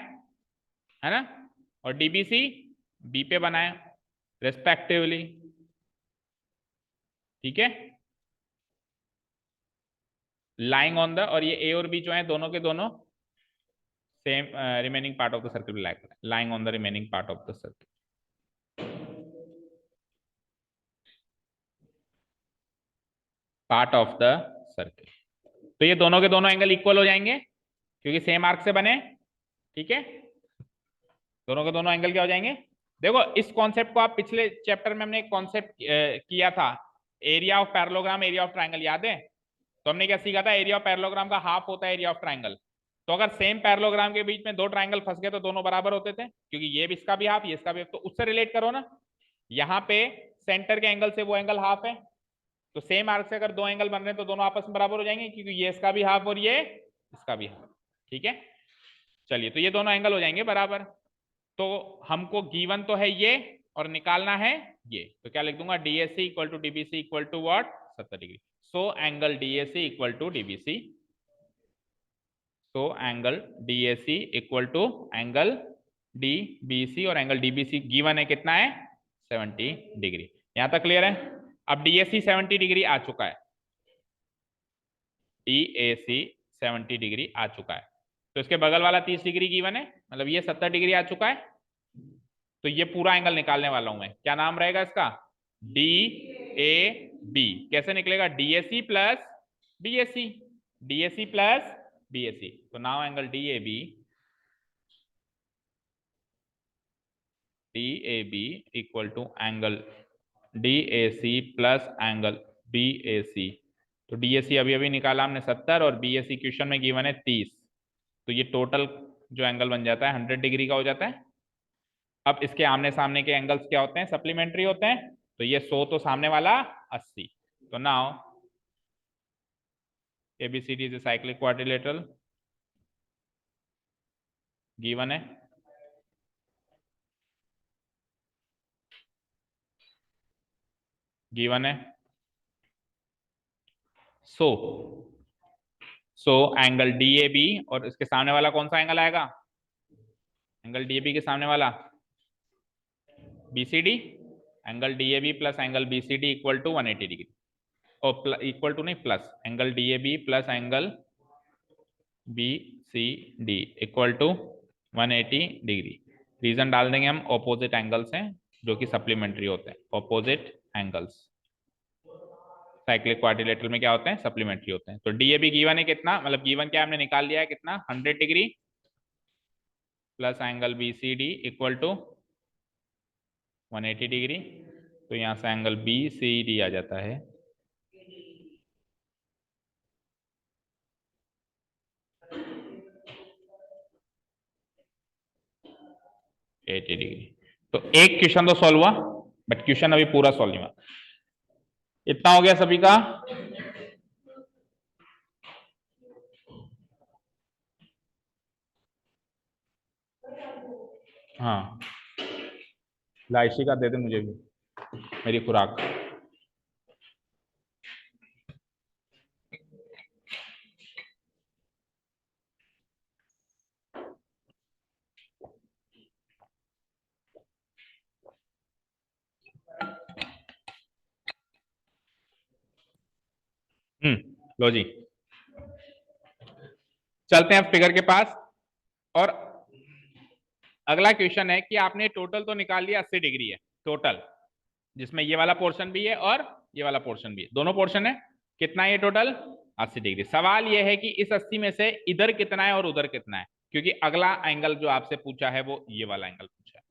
है ना, और DBC B पे बनाए रेस्पेक्टिवली। ठीक है, लाइंग ऑन द, और ये A और B जो है दोनों के दोनों same remaining part of the circle, lying on the remaining part of the circle. Part of the circle, तो ये दोनों के दोनों एंगल इक्वल हो जाएंगे क्योंकि सेम आर्क से बने। ठीक है, दोनों के दोनों एंगल क्या हो जाएंगे? देखो इस कॉन्सेप्ट को आप पिछले चैप्टर में हमने एक कॉन्सेप्ट किया था, area of parallelogram, area of triangle, याद है? तो हमने क्या सीखा था? एरिया ऑफ पैरेललोग्राम का हाफ होता है एरिया ऑफ ट्रायंगल। तो अगर सेम पैरेललोग्राम के बीच में दो ट्रायंगल फंस गए तो दोनों बराबर होते थे, क्योंकि ये भी इसका भी हाफ, ये इसका भी, तो उससे रिलेट करो ना। यहाँ पे सेंटर के एंगल से वो एंगल हाफ है, तो सेम आर्क से अगर दो एंगल बन रहे हैं तो दोनों आपस में बराबर हो जाएंगे, क्योंकि ये इसका भी हाफ और ये इसका भी हाफ। ठीक है, चलिए, तो ये दोनों एंगल हो जाएंगे बराबर। तो हमको गिवन तो है ये और निकालना है ये, तो क्या लिख दूंगा? DAC equal to DBC equal to what? 70 degree. So angle DAC equal to DBC, so angle DAC equal to angle DBC, और एंगल DBC गिवन है कितना है? 70 डिग्री। यहां तक क्लियर है? अब DAC 70 डिग्री आ चुका है, DAC 70 डिग्री आ चुका है, तो इसके बगल वाला 30 डिग्री गिवन है, मतलब ये 70 डिग्री आ चुका है। तो ये पूरा एंगल निकालने वाला हूं मैं। क्या नाम रहेगा इसका? DAB। कैसे निकलेगा? DAC प्लस BAC, DAC प्लस BAC। तो now angle DAB equal to angle DAC plus angle BAC। तो DAC अभी अभी निकाला हमने 70, और BAC क्वेश्चन में गिवन है 30, तो ये टोटल जो एंगल बन जाता है 100 डिग्री का हो जाता है। अब इसके आमने सामने के एंगल्स क्या होते हैं? सप्लीमेंट्री होते हैं, तो ये 100 तो सामने वाला 80। तो now ABCD is cyclic quadrilateral, given है। गिवन है। सो एंगल DAB, और इसके सामने वाला कौन सा एंगल आएगा? एंगल DAB के सामने वाला BCD। Angle DAB plus angle BCD equal to 180 degree, और इक्वल टू नहीं, plus angle DAB plus angle BCD equal to 180 degree. Reason डाल देंगे हम, ऑपोजिट एंगल्स हैं जो कि सप्लीमेंट्री होते हैं। ऑपोजिट एंगल्स साइक्लिक क्वाड्रिलेटरल में क्या होते हैं? सप्लीमेंट्री होते हैं। तो DAB गिवन है कितना, मतलब गिवन क्या हमने निकाल लिया है कितना? 100 degree plus angle BCD equal to 180 degree. तो यहां से एंगल BCD आ जाता है 80 डिग्री। तो एक क्वेश्चन तो सॉल्व हुआ, बट क्वेश्चन अभी पूरा सॉल्व नहीं हुआ। इतना हो गया सभी का? हाँ, लाइशी का दे दे मुझे भी, मेरी खुराक। लो जी, चलते हैं फिगर के पास। और अगला क्वेश्चन है कि आपने टोटल तो निकाल लिया 80 डिग्री है टोटल, जिसमें ये वाला पोर्शन भी है और ये वाला पोर्शन भी है, दोनों पोर्शन है। कितना है ये टोटल? 80 डिग्री। सवाल यह है कि इस 80 में से इधर कितना है और उधर कितना है, क्योंकि अगला एंगल जो आपसे पूछा है वो ये वाला एंगल पूछा है।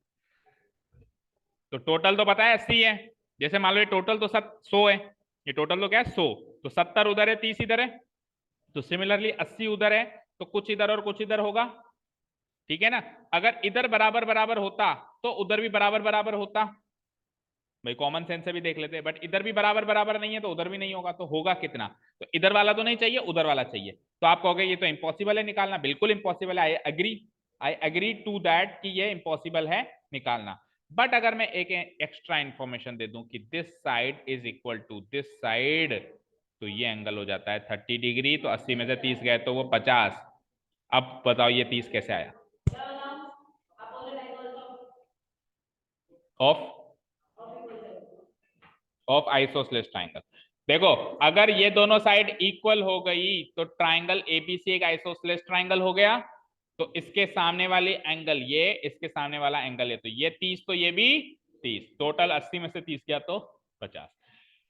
तो टोटल तो पता है 80 है, जैसे मान लो ये टोटल तो 100 है, ये टोटल तो क्या है 100, तो 70 उधर है 30 इधर है, तो सिमिलरली 80 उधर है, तो कुछ इधर और कुछ इधर होगा, ठीक है ना। अगर इधर बराबर बराबर होता तो उधर भी बराबर बराबर होता, भाई कॉमन सेंस से भी देख लेते हैं, बट इधर भी बराबर बराबर नहीं है तो उधर भी नहीं होगा, तो होगा कितना, तो इधर वाला तो नहीं चाहिए उधर वाला चाहिए, तो आप कहोगे ये तो इम्पॉसिबल है निकालना, बिल्कुल इम्पॉसिबल है, आई एग्री टू दैट कि ये इम्पॉसिबल है निकालना। बट अगर मैं एक एक्स्ट्रा इंफॉर्मेशन दे दूं कि this side is equal to this side, तो ये एंगल हो जाता है 30 डिग्री, तो 80 में से 30 गए तो वो 50। अब बताओ ये 30 कैसे आया, ऑफ ऑफ आइसोसेलेस ट्राइंगल। देखो अगर ये दोनों साइड इक्वल हो गई तो ट्राइंगल एबीसी एक आइसोसेलेस ट्राइंगल हो गया, तो इसके सामने वाली एंगल ये, इसके सामने वाला एंगल ये, तो ये 30 तो ये भी 30, टोटल 80 में से 30 गया तो 50।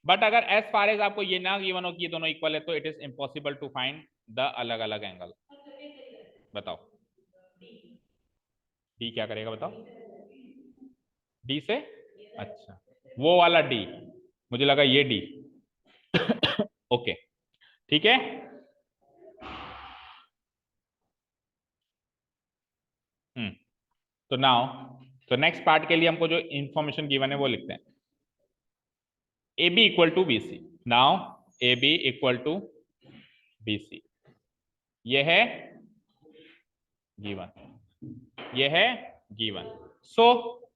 बट अगर एज फार एज आपको ये ना गिवन हो कि ये दोनों इक्वल है, तो it is impossible to find the अलग अलग एंगल। बताओ डी क्या करेगा, बताओ डी से, अच्छा वो वाला डी, मुझे लगा ये डी। ओके ठीक है। तो नाउ, तो नेक्स्ट पार्ट के लिए हमको जो इंफॉर्मेशन गिवन है वो लिखते हैं, A B equal to B C. Now A B equal to B C, ये है गिवन, ये है given. So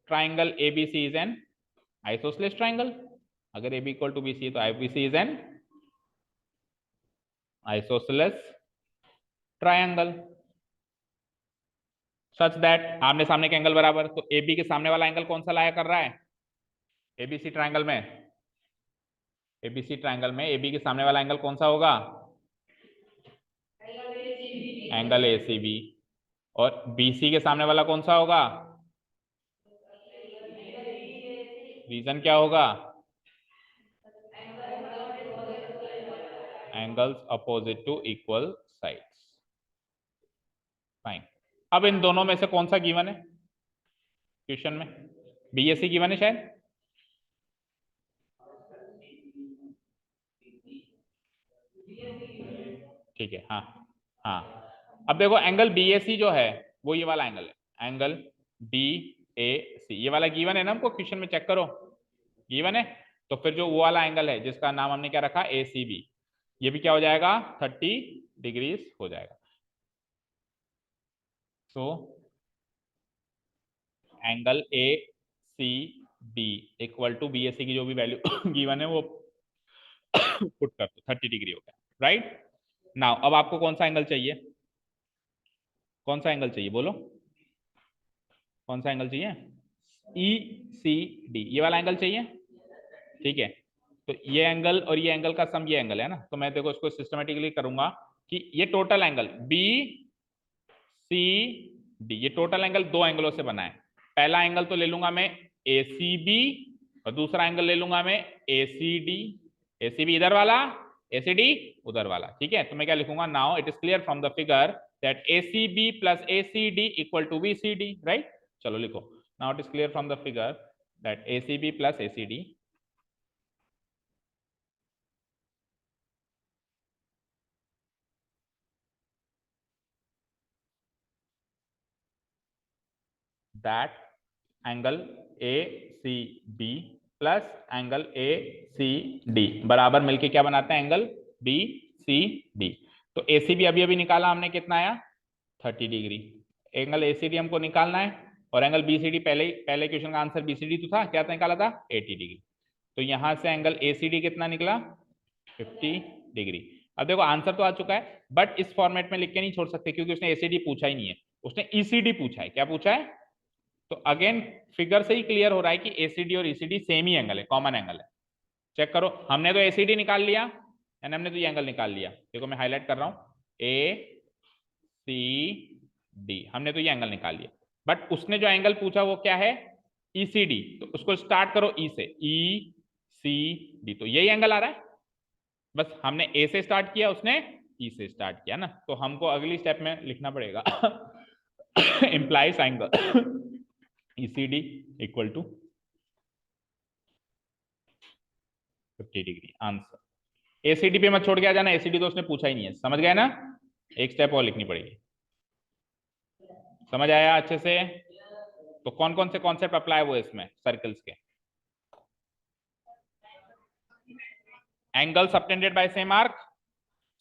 triangle ABC is an isosceles triangle. अगर A B equal to B C तो IBC is an isosceles triangle such that आमने सामने के angle बराबर, तो ए बी के सामने वाला एंगल कौन सा लाया कर रहा है, एबीसी ट्राइंगल में, एबीसी ट्राइंगल में ए बी के सामने वाला एंगल कौन सा होगा, एंगल ए सी बी। और बीसी के सामने वाला कौन सा होगा, रीजन क्या होगा, angles opposite to equal sides. Fine. अब इन दोनों में से कौन सा गिवन है क्वेश्चन में, बीएससी गिवन है शायद, ठीक है हाँ। हाँ अब देखो एंगल बीएसी जो है वो ये वाला एंगल है, एंगल बी ए सी, ये वाला गिवन है ना हमको क्वेश्चन में, चेक करो गिवन है। तो फिर जो वो वाला एंगल है जिसका नाम हमने क्या रखा ए सी बी, ये भी क्या हो जाएगा 30 डिग्रीज हो जाएगा। So angle A C B equal to B S C की जो भी वैल्यू गिवन है वो पुट कर दो, 30 डिग्री हो गया, राइट। नाउ अब आपको कौन सा एंगल चाहिए, कौन सा एंगल चाहिए बोलो, कौन सा एंगल चाहिए, ई सी डी, ये वाला एंगल चाहिए, ठीक है। तो ये एंगल और ये एंगल का सम ये एंगल है ना, तो मैं देखो इसको सिस्टमेटिकली करूंगा कि ये total angle B C D, ये टोटल एंगल दो एंगलों से बना है। पहला एंगल तो ले लूंगा मैं ए सी बी, और दूसरा एंगल ले लूंगा मैं ए C D, A C B इधर वाला, ए सी डी उधर वाला, ठीक है। तो मैं क्या लिखूंगा, now it is clear from the figure that A C B plus A C D equal to B C D, right. चलो लिखो, now it is clear from the figure that A C B plus A C D that angle A C B plus angle A C D बराबर मिलके क्या बनाते हैं, angle B C D. तो ए C B अभी अभी निकाला हमने, कितना आया 30 degree, angle A C D हमको निकालना है, और एंगल बी सी डी पहले क्वेश्चन का आंसर बी सी डी तो था, क्या था निकाला था 80 डिग्री। तो यहां से एंगल ए सी डी कितना निकला 50 डिग्री। अब देखो आंसर तो आ चुका है, बट इस फॉर्मेट में लिख के नहीं छोड़ सकते क्योंकि उसने एसीडी पूछा ही नहीं है, उसने ईसीडी पूछा है। क्या पूछा है, तो अगेन फिगर से ही क्लियर हो रहा है कि एसीडी और ईसीडी सेम ही एंगल है, कॉमन एंगल है। चेक करो, हमने तो एसीडी निकाल लिया एंड हमने तो ये एंगल निकाल लिया, देखो मैं हाईलाइट कर रहा हूं ए सी डी, हमने तो ये एंगल निकाल लिया, बट उसने जो एंगल पूछा वो क्या है ईसीडी, तो उसको स्टार्ट करो ई से, ई सी डी, तो यही एंगल आ रहा है, बस हमने ए से स्टार्ट किया, उसने ई से स्टार्ट किया ना, तो हमको अगली स्टेप में लिखना पड़ेगा implies angle ECD equal to 50 degree. Answer ACD पे मत छोड़ के आ जाना, एसीडी तो उसने पूछा ही नहीं है, समझ गए ना? एक स्टेप और लिखनी पड़ेगी। समझ आया अच्छे से? तो कौन कौन से कॉन्सेप्ट अप्लाई हुए इसमें सर्कल्स के? Angle subtended bye same arc,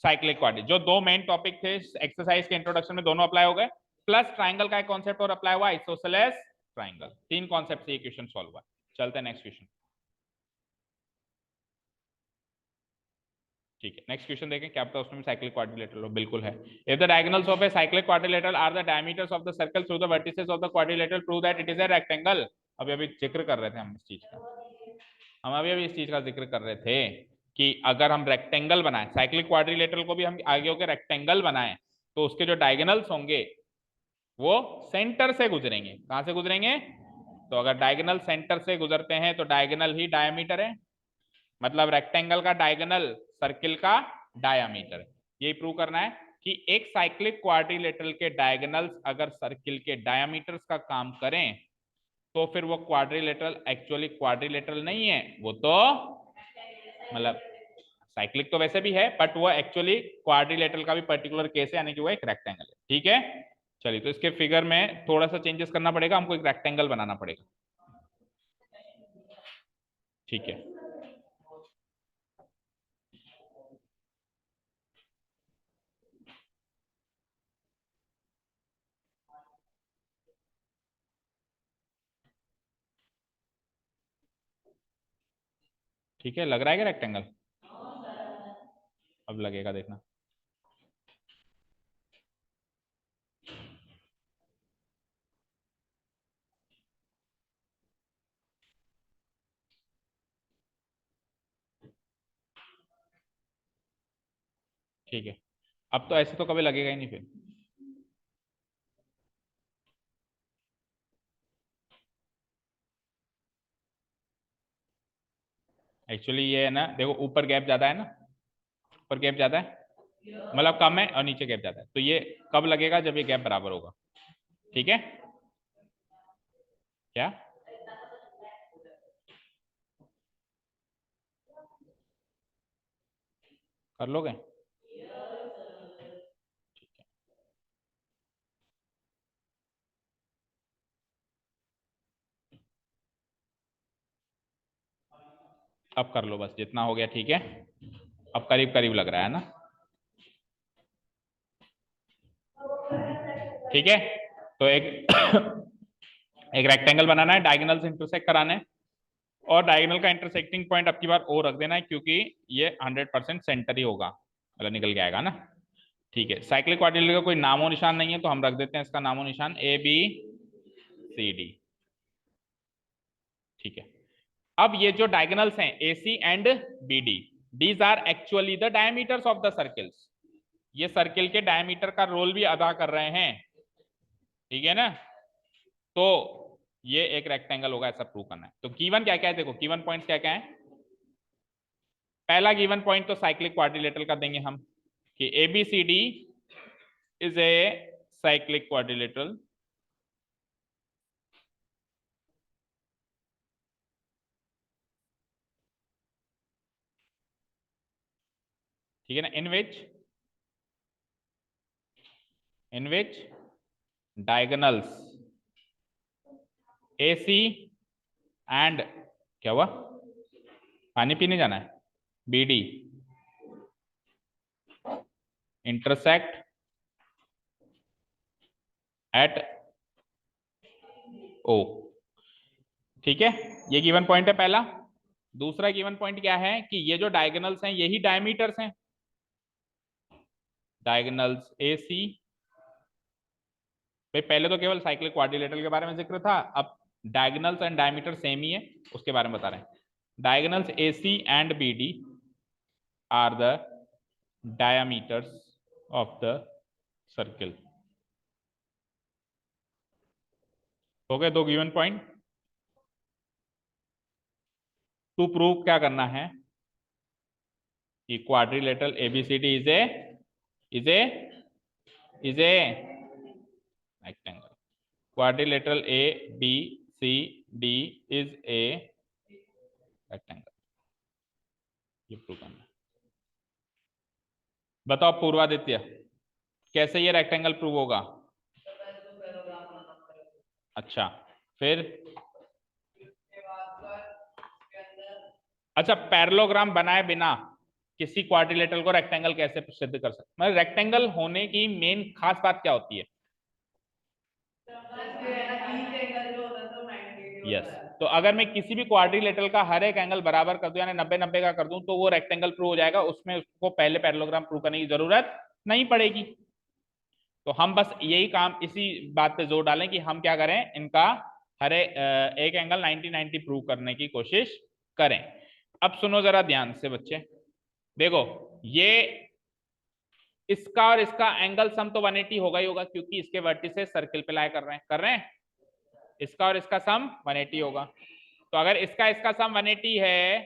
cyclic quadratic, जो दो मेन टॉपिक थे एक्सरसाइज के इंट्रोडक्शन में, दोनों अप्लाई हो गए। प्लस ट्राइंगल का एक कॉन्सेप्ट और अप्लाई हुआ, आइसोसेलेस ट्राइंगल। तीन कॉन्सेप्ट से ये क्वेश्चन सॉल्व हुआ। चलते हैं नेक्स्ट क्वेश्चन। ठीक है, नेक्स्ट क्वेश्चन देखें क्या पता उसमें साइक्लिक क्वाड्रिलेटरल हो। बिल्कुल है। If the diagonals of a cyclic quadrilateral are the diameters of the circle through the vertices of the quadrilateral, prove that it is a rectangle. अभी अभी जिक्र कर रहे थे हम इस चीज का, हम अभी अभी इस चीज का जिक्र कर रहे थे कि अगर हम रेक्टेंगल बनाएं, साइक्लिक क्वाड्रिलेटरल को भी हम आगे होकर रेक्टेंगल बनाएं, तो उसके जो डायगोनल्स होंगे वो सेंटर से गुजरेंगे। कहां से गुजरेंगे? तो अगर डायगोनल सेंटर से गुजरते हैं तो डायगोनल ही डायमीटर है, मतलब रेक्टेंगल का डायगोनल सर्किल का डायमीटर। यही प्रूव करना है कि एक साइक्लिक क्वाड्रिलेटरल के डायगोनल्स अगर सर्किल के डायमीटर्स का काम करें तो फिर वो क्वाड्रिलेटरल एक्चुअली क्वाड्रिलेटरल नहीं है, वो तो मतलब साइक्लिक तो वैसे भी है, बट वो एक्चुअली क्वाड्रिलेटरल का भी पर्टिकुलर केस है, यानी कि वो एक रेक्टेंगल है। ठीक है, चलिए तो इसके फिगर में थोड़ा सा चेंजेस करना पड़ेगा, हमको एक रेक्टेंगल बनाना पड़ेगा। ठीक है, ठीक है, लग रहा है क्या रेक्टेंगल? अब लगेगा, देखना। ठीक है, अब तो ऐसे तो कभी लगेगा ही नहीं फिर। एक्चुअली ये है ना, देखो ऊपर गैप ज्यादा है ना, ऊपर गैप ज्यादा है, मतलब कम है, और नीचे गैप ज्यादा है, तो ये कब लगेगा? जब ये गैप बराबर होगा। ठीक है, क्या कर लोगे? अब कर लो बस, जितना हो गया। ठीक है, अब करीब करीब लग रहा है ना? ठीक है, तो एक एक रेक्टेंगल बनाना है, डायगोनल से इंटरसेक्ट कराना है, और डायगोनल का इंटरसेक्टिंग पॉइंट अब की बार ओ रख देना है, क्योंकि ये 100% सेंटर ही होगा, मतलब निकल के आएगा ना। ठीक है, साइक्लिक क्वाड्रिलेटरल का कोई नामो निशान नहीं है, तो हम रख देते हैं इसका नामो निशान ए बी सी डी। ठीक है, अब ये जो डायगोनल्स हैं A C and B D, these are actually the diameters of the circles. ये सर्किल के डायमीटर का रोल भी अदा कर रहे हैं। ठीक है ना? तो ये एक रेक्टेंगल होगा, ऐसा प्रूव करना है। तो गिवन क्या क्या है, देखो गिवन पॉइंट्स क्या क्या है। पहला गिवन पॉइंट तो साइक्लिक क्वाड्रिलेटरल का देंगे हम, कि ABCD is a cyclic quadrilateral ठीक है ना, इन विच डायगोनल्स ए सी एंड, क्या हुआ? पानी पीने जाना है? बी डी इंटरसेक्ट एट ओ। ठीक है, ये गिवन पॉइंट है पहला। दूसरा गिवन पॉइंट क्या है कि ये जो डायगोनल्स हैं यही डायमीटर्स हैं, डायगोनल्स ए सी। भाई पहले तो केवल साइक्लिक क्वाड्रिलेटरल के बारे में जिक्र था, अब डायगोनल्स एंड डायमीटर सेम ही है, उसके बारे में बता रहे हैं। Diagonals A C and B D are the diameters of the circle. हो गए दो गिवन पॉइंट। टू प्रूव क्या करना है कि quadrilateral ABCD is a rectangle, quadrilateral A B C D is a rectangle. ये प्रूव करना। बताओ पूर्वादित्य, कैसे ये रेक्टेंगल प्रूव होगा? अच्छा, फिर अच्छा, पैरेललोग्राम बनाए बिना किसी क्वाड्रिलेटरल को रेक्टेंगल कैसे सिद्ध कर सकते? मतलब रेक्टेंगल होने की मेन खास बात क्या होती है? यस, तो अगर मैं किसी भी क्वाड्रिलेटरल का हर एक एंगल बराबर कर दूं, यानी 90-90 का कर दूं, तो वो रेक्टेंगल प्रूव हो जाएगा, उसमें उसको पहले पैरेललोग्राम प्रूव करने की जरूरत नहीं पड़ेगी। तो हम बस यही काम, इसी बात पे जोर डालें कि हम क्या करें, इनका हर एक एंगल 90-90 प्रूव करने की कोशिश करें। अब सुनो जरा ध्यान से बच्चे, देखो ये इसका और इसका एंगल सम तो 180 होगा ही होगा, क्योंकि इसके वर्टिसेस सर्किल पे लाई कर रहे हैं। इसका और इसका सम 180 होगा। तो अगर इसका इसका सम 180 है,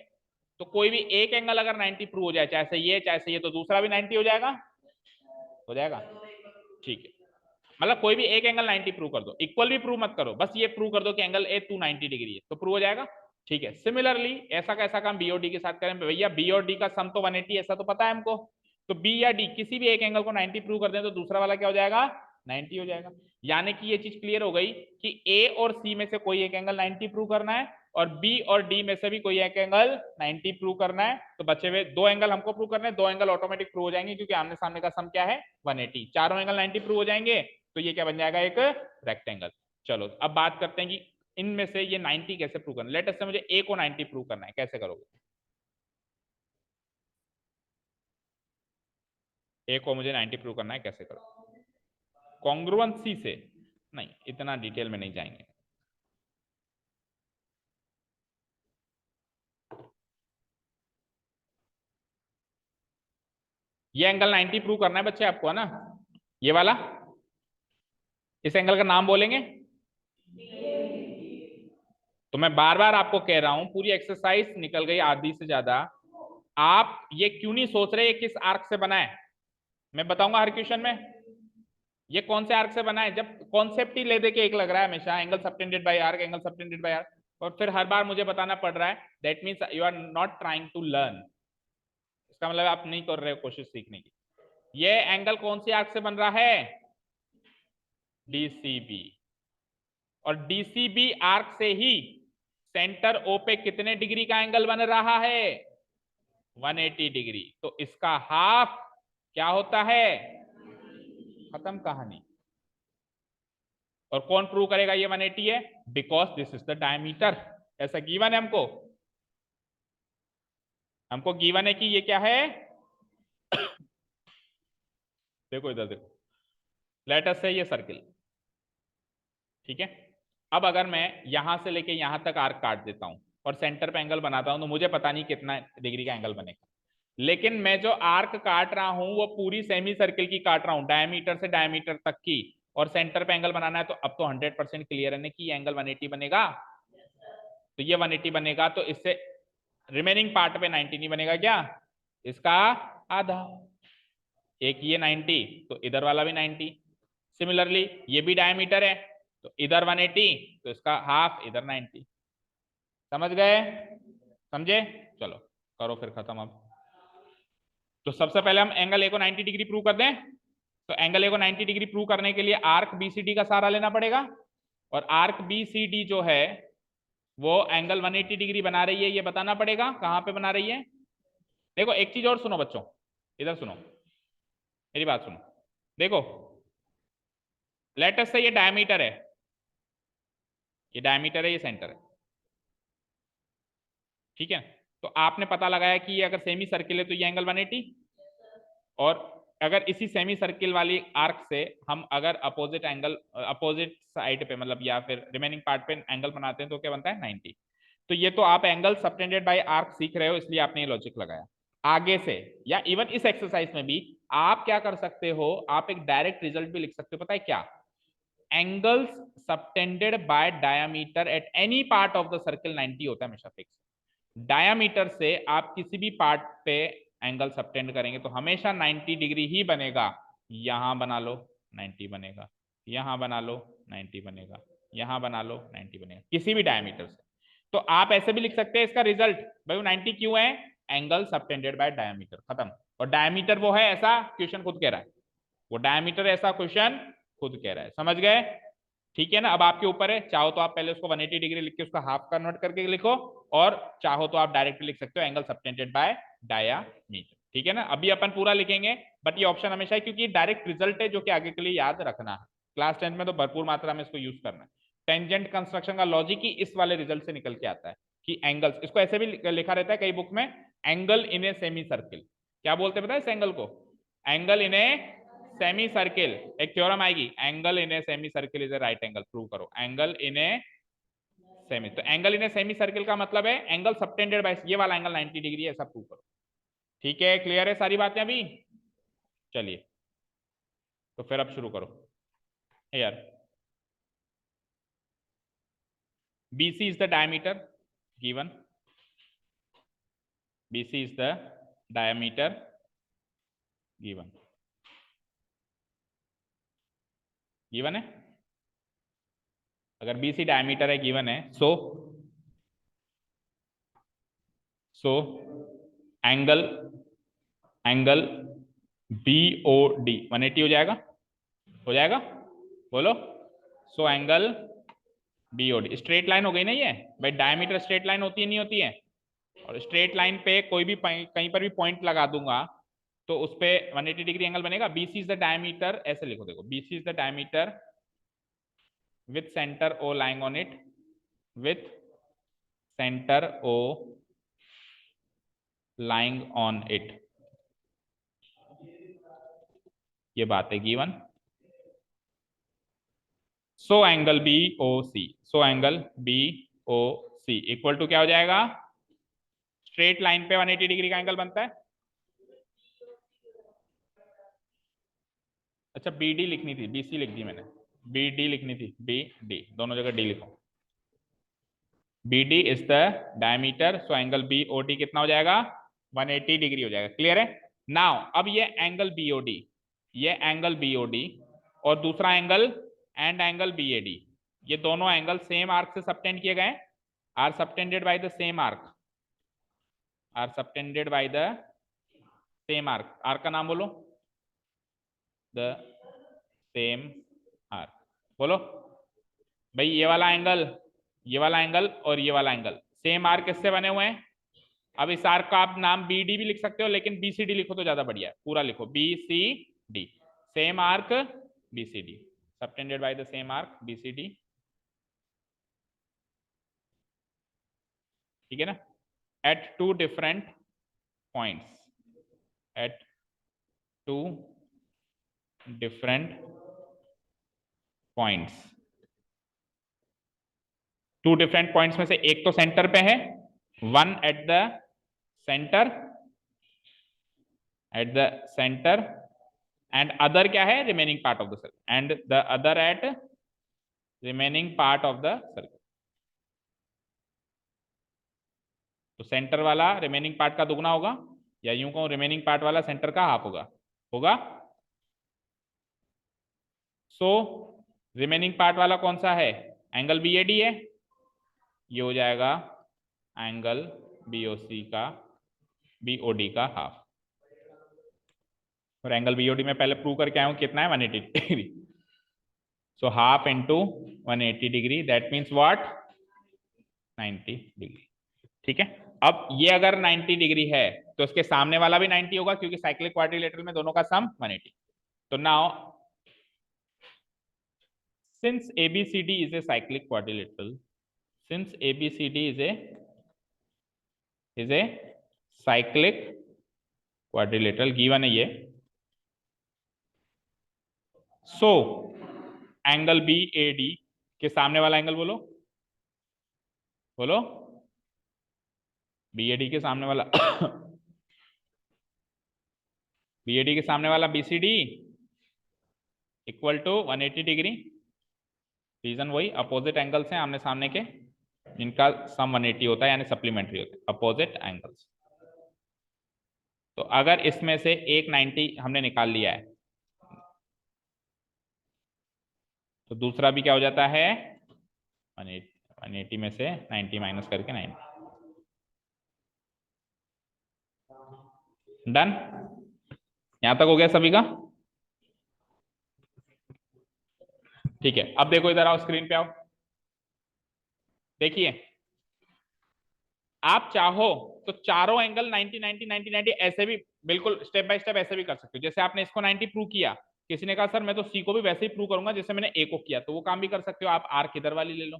तो कोई भी एक एंगल अगर 90 प्रूव हो जाए, चाहे ये चाहे ये, तो दूसरा भी 90 हो जाएगा। ठीक है, मतलब कोई भी एक एंगल 90 प्रूव कर दो, इक्वल भी प्रूव मत करो, बस ये प्रूव कर दो कि एंगल ए 290 डिग्री है, तो प्रूव हो जाएगा। ठीक है, सिमिलरली ऐसा कैसा काम बी और डी के साथ करें? भैया बी और डी का सम तो 180, ऐसा तो पता है हमको। तो बी या डी किसी भी एक एंगल को 90 प्रूव कर दें, तो दूसरा वाला क्या हो जाएगा? 90 हो जाएगा। यानी कि ये चीज क्लियर हो गई कि ए और सी में से कोई एक एंगल 90 प्रूव करना है, और बी और डी में से भी कोई एक एंगल 90 प्रूव करना है। तो बचे हुए दो एंगल हमको प्रूव करने हैं, दो एंगल ऑटोमेटिक प्रूव हो जाएंगे, क्योंकि आमने सामने का सम क्या है? 180। चारों एंगल 90 प्रूव हो जाएंगे, तो ये क्या बन जाएगा? एक रेक्टेंगल। चलो अब बात करते हैं कि इनमें से ये 90 कैसे प्रूव करना है। लेट अस से मुझे ए को 90 प्रूव करना है, कैसे करोगे? ए को मुझे 90 प्रूव करना है, कैसे करोगे? कॉन्ग्रुएंसी से? नहीं, इतना डिटेल में नहीं जाएंगे। ये एंगल 90 प्रूव करना है बच्चे आपको, है ना? ये वाला, इस एंगल का नाम बोलेंगे। तो मैं बार बार आपको कह रहा हूं, पूरी एक्सरसाइज निकल गई आधी से ज्यादा, आप ये क्यों नहीं सोच रहे ये किस आर्क से बना है? मैं बताऊंगा हर क्वेश्चन में ये कौन से आर्क से बना है। जब कॉन्सेप्ट ही ले दे के एक लग रहा है हमेशा, angle subtended by arc, angle subtended by arc, और फिर हर बार मुझे बताना पड़ रहा है, that means you are not trying to learn. इसका मतलब आप नहीं कर रहे हो कोशिश सीखने की। ये एंगल कौन सी आर्क से बन रहा है? डीसीबी। और डीसीबी आर्क से ही सेंटर ओ पे कितने डिग्री का एंगल बन रहा है? 180 डिग्री। तो इसका हाफ क्या होता है? खत्म कहानी। और कौन प्रूव करेगा ये 180 है? Because this is the diameter. ऐसा गिवन है हमको, हमको गिवन है कि ये क्या है? देखो इधर देखो, लेट अस से ये सर्किल, ठीक है। अब अगर मैं यहां से लेके यहां तक आर्क काट देता हूं और सेंटर पे एंगल बनाता हूं, तो मुझे पता नहीं कितना डिग्री का एंगल बनेगा, लेकिन मैं जो आर्क काट रहा हूं वो पूरी सेमी सर्किल की काट रहा हूं, डायमीटर से डायमीटर तक की, और सेंटर पे एंगल बनाना है। तो अब तो 100% क्लियर है कि एंगल 180 बनेगा। तो ये 180 बनेगा, तो इससे रिमेनिंग पार्ट पे 90 नहीं बनेगा क्या? इसका आधा। एक ये 90, तो इधर वाला भी 90। सिमिलरली ये भी डायमीटर है, तो इधर 180, तो इसका हाफ, इधर 90। समझ गए? समझे? चलो करो फिर खत्म। अब तो सबसे पहले हम एंगल ए को 90 डिग्री प्रूव कर दें। तो एंगल ए को 90 डिग्री प्रूव करने के लिए आर्क बीसीडी का सहारा लेना पड़ेगा, और आर्क बीसीडी जो है वो एंगल 180 डिग्री बना रही है, ये बताना पड़ेगा कहां पे बना रही है। देखो एक चीज और सुनो बच्चों, इधर सुनो, मेरी बात सुनो। देखो लेटस से ये डायमीटर है, ये डायमीटर है, ये सेंटर है, ठीक है। तो आपने पता लगाया कि ये अगर सेमी सर्किल है तो ये एंगल 180, और अगर इसी सेमी सर्किल वाली आर्क से हम अगर अपोजिट एंगल, अपोजिट साइड पे, मतलब या फिर रिमेनिंग पार्ट पे एंगल बनाते हैं, तो क्या बनता है? 90। तो ये तो आप एंगल सबटेंडेड बाय आर्क सीख रहे हो, इसलिए आपने ये लॉजिक लगाया। आगे से या इवन इस एक्सरसाइज में भी आप क्या कर सकते हो, आप एक डायरेक्ट रिजल्ट भी लिख सकते हो। पता है क्या? Angles subtended bye diameter at any part of the circle 90 होता है हमेशा फिक्स। डायमीटर से आप किसी भी पार्ट पे एंगल सबटेंड करेंगे तो हमेशा 90 डिग्री ही बनेगा। यहां बना लो 90 बनेगा, यहां बना लो 90 बनेगा, यहां बना लो 90 बनेगा, किसी भी डायमीटर से। तो आप ऐसे भी लिख सकते हैं इसका रिजल्ट, भाई 90 क्यों है, एंगल सबटेंडेड बाय डायमीटर, खत्म। और डायमीटर वो है ऐसा क्वेश्चन खुद कह रहा है, वो डायमीटर ऐसा क्वेश्चन खुद कह रहा है, समझ गए? ठीक है ना। अब आपके ऊपर है, चाहो तो आप पहले उसको 180 डिग्री लिख के उसका हाफ कन्वर्ट करके लिखो, और चाहो तो आप डायरेक्ट लिख सकते हो एंगल सबटेंडेड बाय डायामीटर। ठीक है ना। अभी अपन पूरा लिखेंगे, बट ये ऑप्शन हमेशा है क्योंकि डायरेक्ट रिजल्ट है जो कि आगे के लिए याद रखना है। क्लास 10 में तो भरपूर मात्रा में इसको यूज करना है। टेंजेंट कंस्ट्रक्शन का लॉजिक ही इस वाले रिजल्ट से निकल के आता है कि एंगल्स, इसको ऐसे भी लिखा रहता है कई बुक में, angle in a semi circle. क्या बोलते हैं पता है इस एंगल को, angle in a semi circle. एक थ्योरम आएगी, angle in a semi circle is a right angle, prove करो एंगल इन ए सेमी। तो angle in a semi circle का मतलब है एंगल सबटेंडेड बाय, ये वाला एंगल 90 डिग्री है, ऐसा प्रूव करो। ठीक है, क्लियर है सारी बातें अभी? चलिए तो फिर अब शुरू करो यार। BC is the diameter given, BC is the diameter given, given है। अगर BC डायमीटर है गिवन है, सो एंगल BOD 180 हो जाएगा, हो जाएगा, बोलो। So angle BOD straight line हो गई ना ये भाई, डायमीटर स्ट्रेट लाइन होती है नहीं होती है, और स्ट्रेट लाइन पे कोई भी कहीं पर भी पॉइंट लगा दूंगा तो उस पे 180 डिग्री एंगल बनेगा। BC इज द डायमीटर, ऐसे लिखो, देखो BC is the diameter with center O lying on it, with center O lying on it, ये बात है given. So angle BOC, so angle BOC equal to क्या हो जाएगा, स्ट्रेट लाइन पे 180 डिग्री का एंगल बनता है। अच्छा BD लिखनी थी, BC लिख दी मैंने, BD लिखनी थी, BD दोनों जगह D लिखो। BD is the diameter, so angle BOD कितना हो जाएगा, 180 डिग्री हो जाएगा। क्लियर है? नाउ अब ये एंगल BOD, ये एंगल BOD और दूसरा एंगल एंड एंगल BAD, ये दोनों एंगल सेम आर्क से सबटेंड किए गए, are subtended by the same arc, are subtended by the same arc. Arc का नाम बोलो, द सेम आर्क, बोलो भाई। ये वाला एंगल, ये वाला एंगल और ये वाला एंगल सेम आर्क किससे बने हुए हैं। अब इस आर्क का आप नाम BD भी लिख सकते हो, लेकिन BCD लिखो तो ज्यादा बढ़िया है, पूरा लिखो BCD, same arc BCD, subtended by the same arc BCD। ठीक है ना। At two different points, at two different points, two different points में से एक तो सेंटर पे है, one at the centre, at the centre, and other क्या है, remaining part of the circle, and the other at remaining part of the circle. तो centre वाला रिमेनिंग पार्ट का दुगना होगा, या यूं कहूं रिमेनिंग पार्ट वाला सेंटर का हाफ होगा, होगा। सो रिमेनिंग पार्ट वाला कौन सा है, एंगल BAD है, ये हो जाएगा एंगल BOD का हाफ। और एंगल BOD में पहले प्रूव करके आया हूं कितना है, 180 degree. So half into 180 degree, that means what, 90 degree. ठीक है। अब ये अगर 90 डिग्री है तो इसके सामने वाला भी 90 होगा, क्योंकि साइक्लिक क्वाड्रिलेटरल में दोनों का सम 180। तो now since ABCD is a cyclic quadrilateral, since ABCD is a cyclic quadrilateral, given है ये, so एंगल BAD के सामने वाला एंगल बोलो, बोलो BAD के सामने वाला BAD के सामने वाला BCD equal to 180 degree. Reason वही, अपोजिट एंगल्स हैं आमने सामने के, जिनका सम 180 होता है, यानी सप्लीमेंट्री होता है, अपोजिट एंगल्स। तो अगर इसमें से एक 90 हमने निकाल लिया है तो दूसरा भी क्या हो जाता है 180 में से 90 माइनस करके 90। डन, यहां तक हो गया सभी का? ठीक है, अब देखो इधर आओ, स्क्रीन पे आओ। देखिए आप चाहो तो चारों एंगल 90 90 90 90 ऐसे भी बिल्कुल स्टेप बाय स्टेप ऐसे भी कर सकते हो। जैसे आपने इसको 90 प्रूव किया, किसी ने कहा सर मैं तो सी को भी वैसे ही प्रूव करूंगा जैसे मैंने ए को किया, तो वो काम भी कर सकते हो। आप आर किधर वाली ले लो,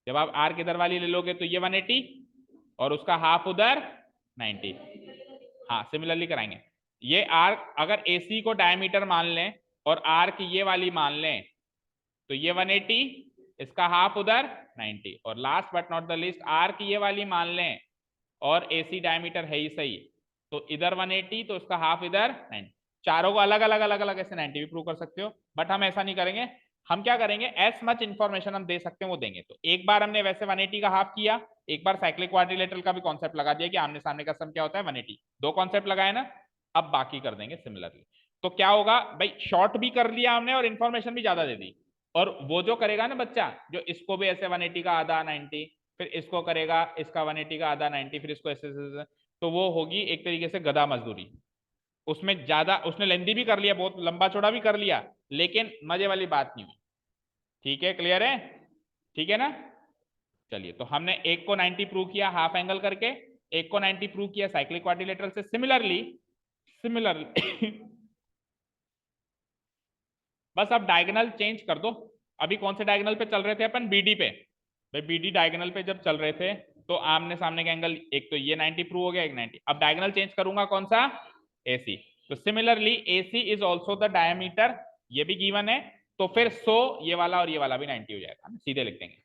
जब आप आर किधर वाली ले लोगे तो ये 180 और उसका हाफ उधर 90। हाँ सिमिलरली कराएंगे। ये आर अगर एसी को डायमीटर मान लें और आर की ये वाली मान लें तो ये 180, इसका हाफ उधर 90, और last but not the least are की ये वाली मान लें और एसी डायमीटर है ही सही, तो इधर 180 तो उसका हाफ इधर 90। चारों को अलग अलग अलग अलग ऐसे 90 भी प्रूव कर सकते हो, बट हम ऐसा नहीं करेंगे। हम क्या करेंगे, एज मच इंफॉर्मेशन हम दे सकते हैं वो देंगे। तो एक बार हमने वैसे 180 का हाफ किया, एक बार साइक्लिक क्वाड्रिलेटरल का भी कॉन्सेप्ट लगा दिया कि आमने सामने का सम क्या होता है 180। दो कॉन्सेप्ट लगाए ना, अब बाकी कर देंगे सिमिलरली। तो क्या होगा भाई, शॉर्ट भी कर लिया हमने और इन्फॉर्मेशन भी ज्यादा दे दी। और वो जो करेगा ना बच्चा, जो इसको भी ऐसे 180 का आधा 90, फिर इसको करेगा इसका 180 का आधा 90, फिर इसको ऐसे, तो वो होगी एक तरीके से गधा मजदूरी। उसमें ज्यादा उसने लेंदी भी कर लिया, बहुत लंबा चौड़ा भी कर लिया, लेकिन मजे वाली बात नहीं हुई। ठीक है, क्लियर है? ठीक है ना? चलिए, तो हमने एक को 90 प्रूव किया हाफ एंगल करके, एक को 90 प्रूव किया साइक्लिक क्वाड्रिलेटरल से। सिमिलरली सिमिलरली बस अब डायगोनल चेंज कर दो। अभी कौन से डायगोनल पे चल रहे थे अपन, बीडी पे। भाई बीडी डायगोनल पे जब चल रहे थे तो आमने सामने का एंगल, एक तो ये 90 प्रूव हो गया, एक 90। अब डायगोनल चेंज करूंगा, कौन सा, एसी। तो similarly AC is also the diameter, ये भी गिवन है, तो फिर ये वाला और ये वाला भी 90 हो जाएगा, सीधे लिख देंगे।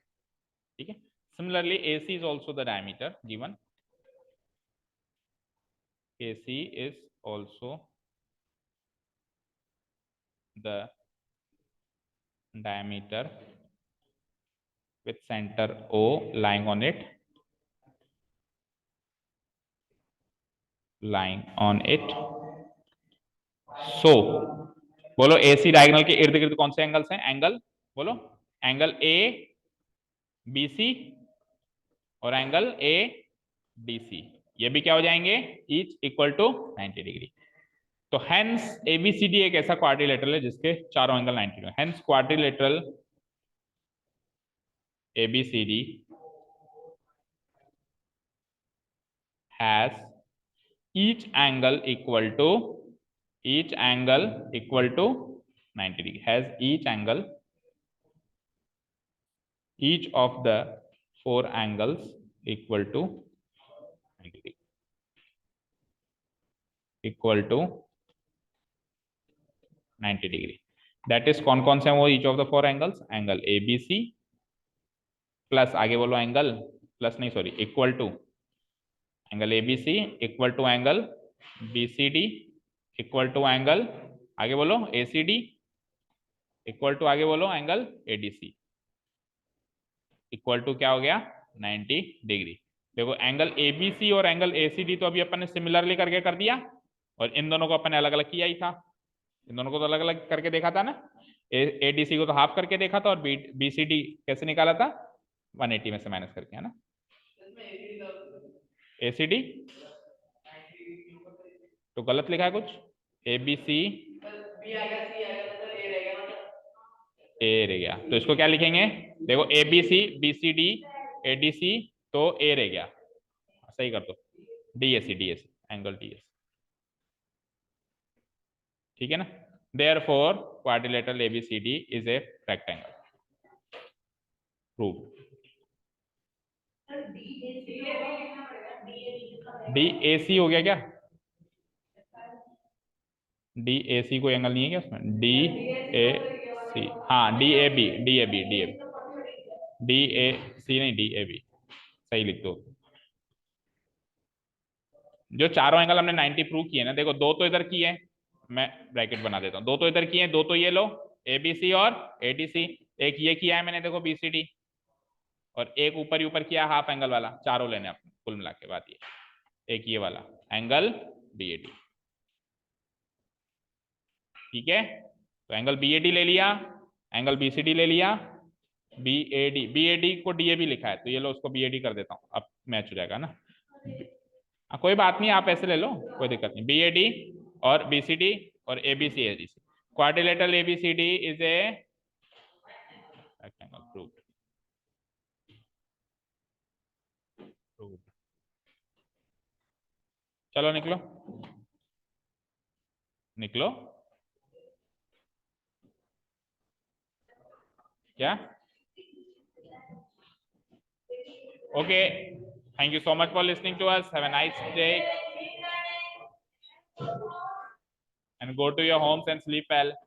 ठीक है, similarly AC is also the diameter given, AC is also the diameter with center O lying on it, so बोलो AC डायगोनल के इर्द गिर्द कौन से एंगल्स हैं, एंगल बोलो, एंगल ए बी सी और एंगल ए डी सी, ये भी क्या हो जाएंगे, ईच इक्वल टू 90 डिग्री। तो हेंस एबीसीडी एक ऐसा क्वाड्रिलेटरल है जिसके चारों angle 90 degree. Hence quadrilateral ABCD has each angle equal to 90 degree, has each of the four angles equal to 90 degree, equal to 90 degree. That is कौन कौन से हैं वो, each of the four angles, angle A B C plus, आगे बोलो angle, plus नहीं sorry, equal to angle A B C, equal to angle B C D, equal to angle, आगे बोलो A C D, equal to आगे बोलो angle A D C, equal to क्या हो गया 90 डिग्री। देखो एंगल ए बी सी और angle A C D तो अभी अपन ने सिमिलरली करके कर दिया, और इन दोनों को अपन ने अलग अलग किया ही था। इन दोनों को तो अलग अलग करके देखा था ना, ए डी सी को तो हाफ करके देखा था, और बी सी डी कैसे निकाला था, 180 में से माइनस करके, है ना। ए सी डी तो गलत लिखा है कुछ, ए बी सी ए रह गया, तो इसको क्या लिखेंगे, देखो A B C B C D A D C, तो ए रह गया, सही कर दो, D A C angle D S, ठीक है ना। Therefore quadrilateral ABCD is a rectangle. Proved. DAC हो गया क्या, DAC कोई एंगल नहीं है क्या उसमें, DAC, हाँ DAB नहीं DAB, सही लिख दो। जो चारों एंगल हमने 90 प्रूव किए ना, देखो दो तो इधर किए हैं, मैं ब्रैकेट बना देता हूँ, दो तो इधर किए हैं, दो तो ये लो ABC और ADC, एक ये किया है मैंने देखो BCD, और एक ऊपर ही ऊपर किया हाफ एंगल वाला, चारों लेने अपने कुल मिला के बात ये, एक ये वाला एंगल BAD। ठीक है, तो एंगल BAD ले लिया, एंगल BCD ले लिया, BAD को DAB लिखा है तो ये लो उसको BAD कर देता हूँ, अब मैच हो जाएगा ना। कोई बात नहीं, आप ऐसे ले लो, कोई दिक्कत नहीं। BAD और BCD और ABC ADC, quadrilateral ABCD is a rectangle. Proved. चलो निकलो, निकलो। क्या? Okay, thank you so much for listening to us. Have a nice day and go to your homes and sleep well.